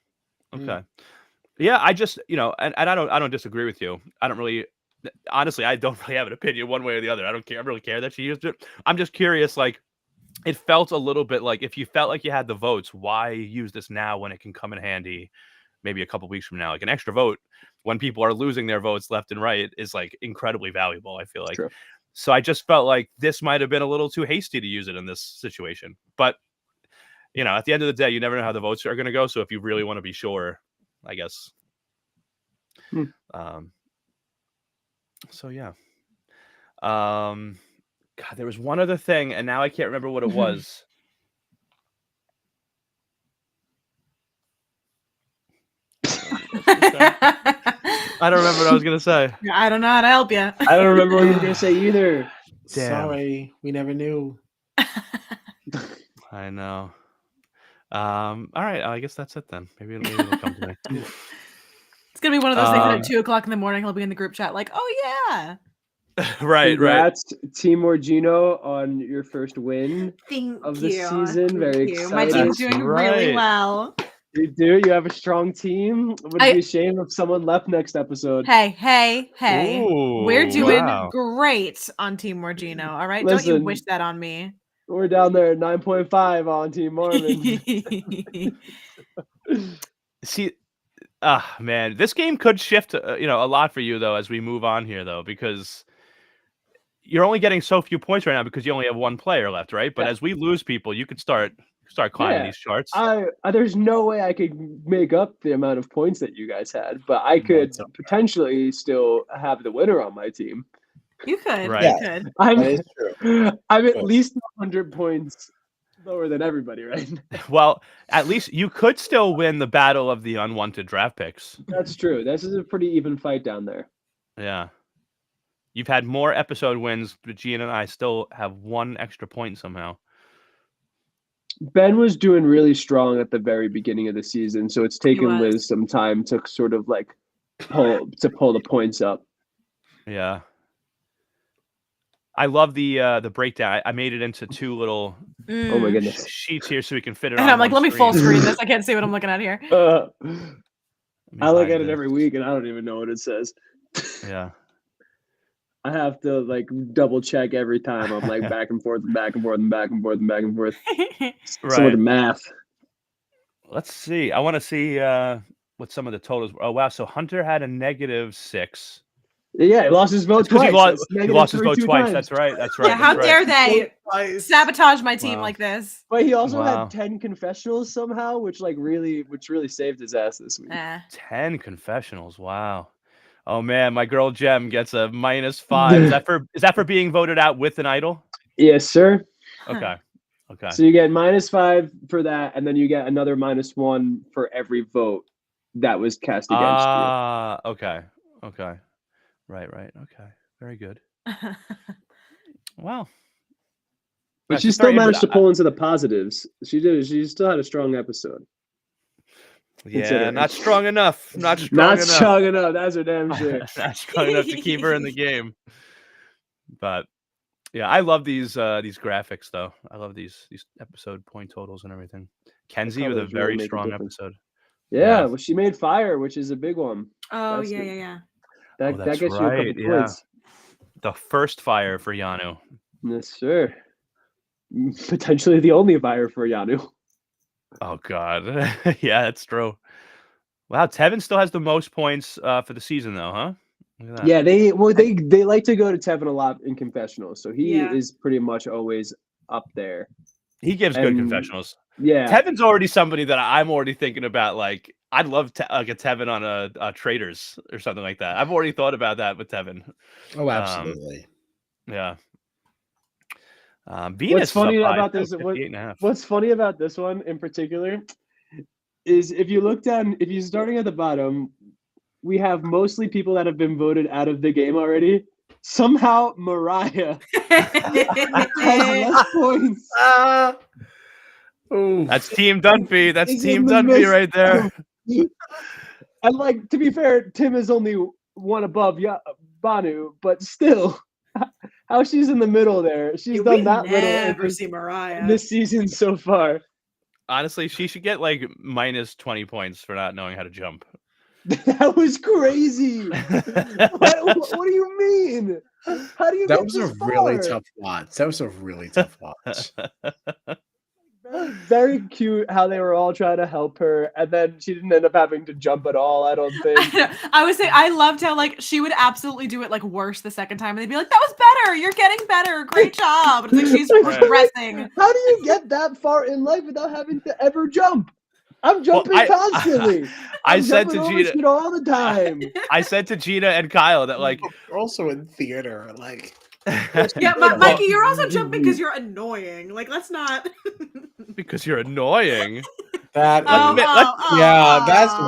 Yeah, I just, and I don't disagree with you. I don't really, honestly, I don't really have an opinion one way or the other. I don't really care that she used it. I'm just curious, like, it felt a little bit like, if you felt like you had the votes, why use this now when it can come in handy maybe a couple weeks from now? Like, an extra vote when people are losing their votes left and right is like incredibly valuable, I feel like. True. So I just felt like this might have been a little too hasty to use it in this situation. But, at the end of the day, you never know how the votes are going to go. So if you really want to be sure, I guess. So yeah. God, there was one other thing, and now I can't remember what it was. I don't remember what I was gonna say. I don't know how to help you. I don't remember what you were gonna say either. Damn. Sorry, we never knew. I know. All right, I guess that's it then. Maybe it'll come to me. It's gonna be one of those things that at 2:00 in the morning he'll be in the group chat like, "Oh yeah." Right. Congrats, Team Orgino, on your first win of the season. Very excited. My team's doing really well. You do. You have a strong team. It would be a shame if someone left next episode. Hey. Ooh, We're doing great on Team Orgino. All right, Listen, don't you wish that on me. We're down there at 9.5 on Team Marvin. See, man, this game could shift, a lot for you though as we move on here though, because you're only getting so few points right now because you only have one player left, right? But as we lose people, you could start climbing these charts. There's no way I could make up the amount of points that you guys had, but I could potentially still have the winner on my team. You could. Right. You could. I'm at least 100 points lower than everybody right now. Well, at least you could still win the battle of the unwanted draft picks. That's true. This is a pretty even fight down there. Yeah. You've had more episode wins, but Gina and I still have one extra point somehow. Ben was doing really strong at the very beginning of the season, so it's taken Liz some time to sort of like pull the points up. Yeah. I love the breakdown. I made it into two little oh my goodness sheets here so we can fit it and on. I'm like, let me full screen this. I can't see what I'm looking at here. I look at it every week and I don't even know what it says. Yeah. I have to like double check every time. I'm like back and forth and back and forth and back and forth and back and forth. Some of the math. Let's see. I want to see what some of the totals were. Oh wow. So Hunter had a -6. Yeah, he lost his vote twice. He lost his vote twice. That's right. That's right. Yeah, how dare they sabotage my team like this? But he also had 10 confessionals somehow, which really saved his ass this week. 10 confessionals. Wow. Oh man, my girl Jem gets a -5. Is that for being voted out with an idol? Yes, sir. Okay. So you get -5 for that, and then you get another -1 for every vote that was cast against you. Okay. Right. Okay. Very good. Wow. But she still managed to pull into the positives. She did. She still had a strong episode. Yeah, not strong enough. Not strong enough. That's for damn sure. Not strong enough to keep her in the game. But yeah, I love these graphics though. I love these episode point totals and everything. Kenzie with a very strong episode. Yeah, well, she made fire, which is a big one. Oh, yeah. That gets you a couple points. The first fire for Yanu. Yes, sir. Potentially the only fire for Yanu. Oh God. Yeah, that's true. Wow, Tevin still has the most points for the season though, huh? Yeah, they like to go to Tevin a lot in confessionals, so he is pretty much always up there. He gives good confessionals. Yeah, Tevin's already somebody that I'm already thinking about. Like, I'd love to get Tevin on a Traders or something like that. I've already thought about that with Tevin. Oh, absolutely. Yeah. Venus what's funny about this? What's funny about this one in particular is if you're starting at the bottom, we have mostly people that have been voted out of the game already. Somehow Mariah has less points. That's Team Dunphy. That's Team Dunphy right there. And like, to be fair, Tim is only one above Banu, but still, how she's in the middle there. She's done that little this season so far. Honestly, she should get like -20 points for not knowing how to jump. That was crazy. what do you mean? How do you That was a really tough watch. Very cute how they were all trying to help her, and then she didn't end up having to jump at all, I don't think. I would say I loved how like she would absolutely do it like worse the second time, and they'd be like, that was better, you're getting better, great job. It's like she's progressing. How do you get that far in life without having to ever jump? I'm jumping constantly. I said to Gina all the time. I said to Gina and Kyle that like you're also in theater, like yeah, Mikey, you're also jumping because you're annoying. Like, let's not. Because you're annoying. That's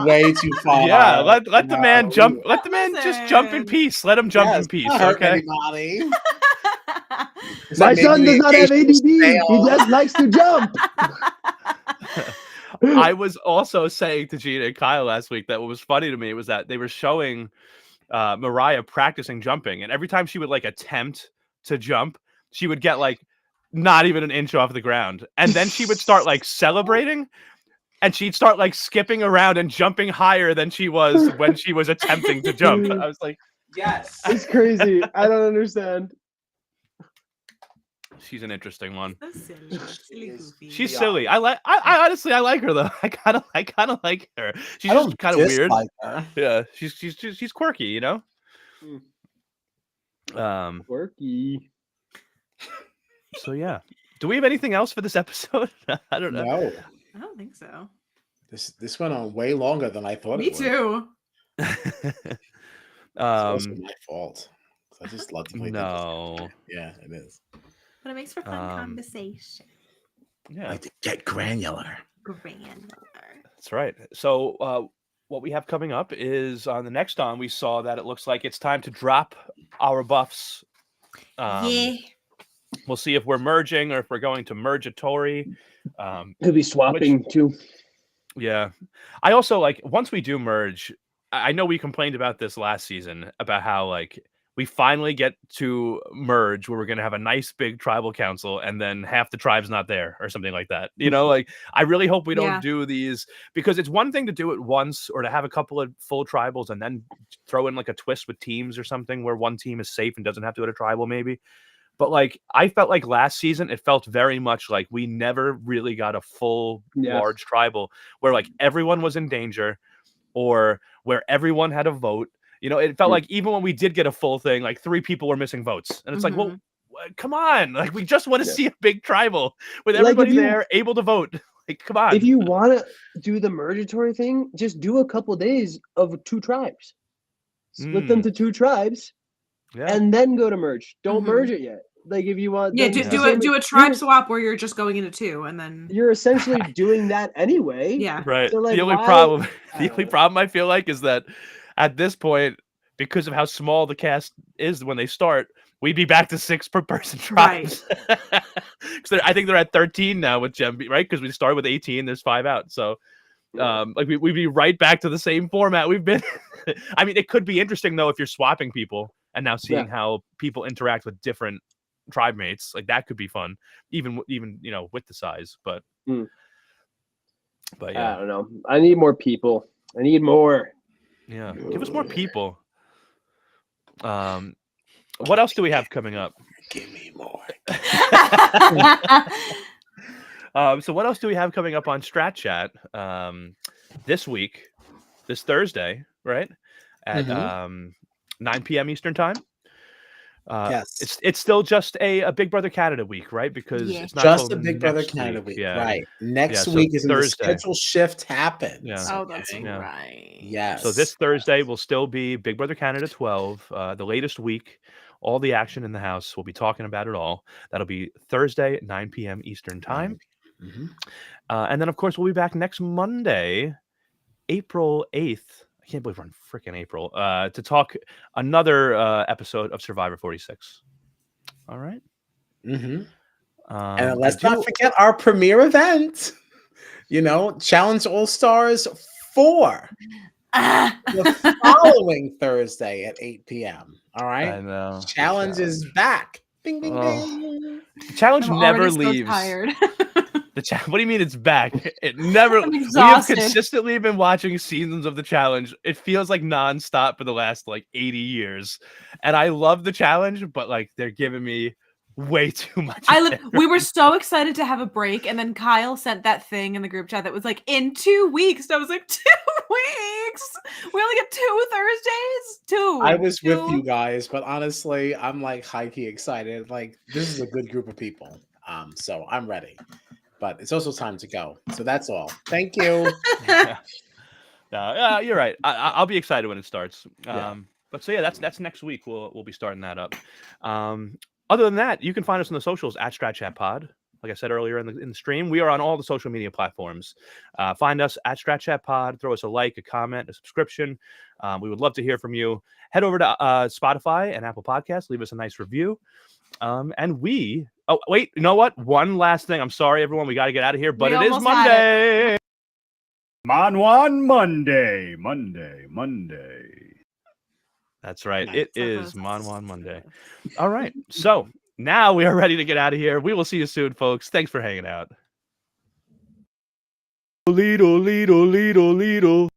way too far. Yeah, let the man jump. Let the man just jump in peace. Let him jump in peace. Okay. My son does not have ADD. He just likes to jump. I was also saying to Gina and Kyle last week that what was funny to me was that they were showing Mariah practicing jumping, and every time she would like attempt to jump, she would get like not even an inch off the ground, and then she would start like celebrating, and she'd start like skipping around and jumping higher than she was when she was attempting to jump. I was like, yes, it's crazy. I don't understand. She's an interesting one. So silly, goofy. She's silly. I honestly like her though. I kind of like her. She's just kind of weird. Her. Yeah, she's quirky, you know. Quirky. So yeah, do we have anything else for this episode? I don't know. No, I don't think so. This went on way longer than I thought. Me too. It's also my fault. I just love to play. No. Yeah, it is. But it makes for fun conversation. Yeah. I like to get granular. That's right. So what we have coming up is on the next we saw that it looks like it's time to drop our buffs. Yeah. We'll see if we're merging or if we're going to mergatory. He'll be swapping too. Yeah. I also like once we do merge, I know we complained about this last season about how like we finally get to merge where we're going to have a nice big tribal council and then half the tribe's not there or something like that. You know, like I really hope we don't do these because it's one thing to do it once or to have a couple of full tribals and then throw in like a twist with teams or something where one team is safe and doesn't have to go to tribal maybe. But like I felt like last season, it felt very much like we never really got a full large tribal where like everyone was in danger or where everyone had a vote. You know, it felt like even when we did get a full thing, like 3 people were missing votes. And it's like, well, come on. Like, we just want to see a big tribal with everybody there able to vote. Like, come on. If you want to do the mergatory thing, just do a couple days of 2 tribes. Split them to 2 tribes and then go to merge. Don't merge it yet. Like, if you want... do a tribe swap where you're just going into 2 and then... You're essentially doing that anyway. Yeah. Right. So, like, the only problem I feel like is that at this point, because of how small the cast is when they start, we'd be back to 6 per person tribes. Right. I think they're at 13 now with Gem, right? Because we started with 18, there's 5 out. So like we'd be right back to the same format we've been. I mean, it could be interesting though if you're swapping people and now seeing how people interact with different tribe mates. Like that could be fun, even you know, with the size. But yeah, I don't know. I need more people. I need more. Yeah, give us more people. What else do we have coming up? Give me more. So what else do we have coming up on Strat Chat this week, this Thursday, right? At 9 p.m. Eastern time. Yes. It's still just a Big Brother Canada week, right? Because it's not just a Big Brother Canada week. Yeah. Right. Next so week is when the Thursday. schedule shift happens. Yeah. Oh, that's right. Yes. So this Thursday will still be Big Brother Canada 12, the latest week. All the action in the house. We'll be talking about it all. That'll be Thursday at 9 p.m. Eastern time. And then, of course, we'll be back next Monday, April 8th. I can't believe we're in freaking April, to talk another episode of Survivor 46. All right. And let's not forget our premiere event, you know, Challenge All Stars 4. The following Thursday at 8 p.m. All right. I know. Challenge is back. Bing, bing, bing. The challenge never leaves. So tired. What do you mean it's back? It never. We have consistently been watching seasons of the challenge. It feels like nonstop for the last like 80 years, and I love the challenge, but like they're giving me way too much. We were so excited to have a break, and then Kyle sent that thing in the group chat that was like in 2 weeks. And I was like, 2 weeks? We only get 2 Thursdays? 2. I was with you guys, but honestly, I'm like high-key excited. Like this is a good group of people. So I'm ready. But it's also time to go. So that's all. Thank you. No, you're right. I'll be excited when it starts. But so yeah, that's next week. We'll be starting that up. Other than that, you can find us on the socials at Strat Chat Pod. Like I said earlier in the stream, we are on all the social media platforms. Find us at Strat Chat Pod. Throw us a like, a comment, a subscription. We would love to hear from you. Head over to Spotify and Apple Podcasts. Leave us a nice review. And we... Oh, wait. You know what? One last thing. I'm sorry, everyone. We got to get out of here. But it is Monday. Monday. Monday. That's right. It is Monwan Monday. All right. So now we are ready to get out of here. We will see you soon, folks. Thanks for hanging out. Lido.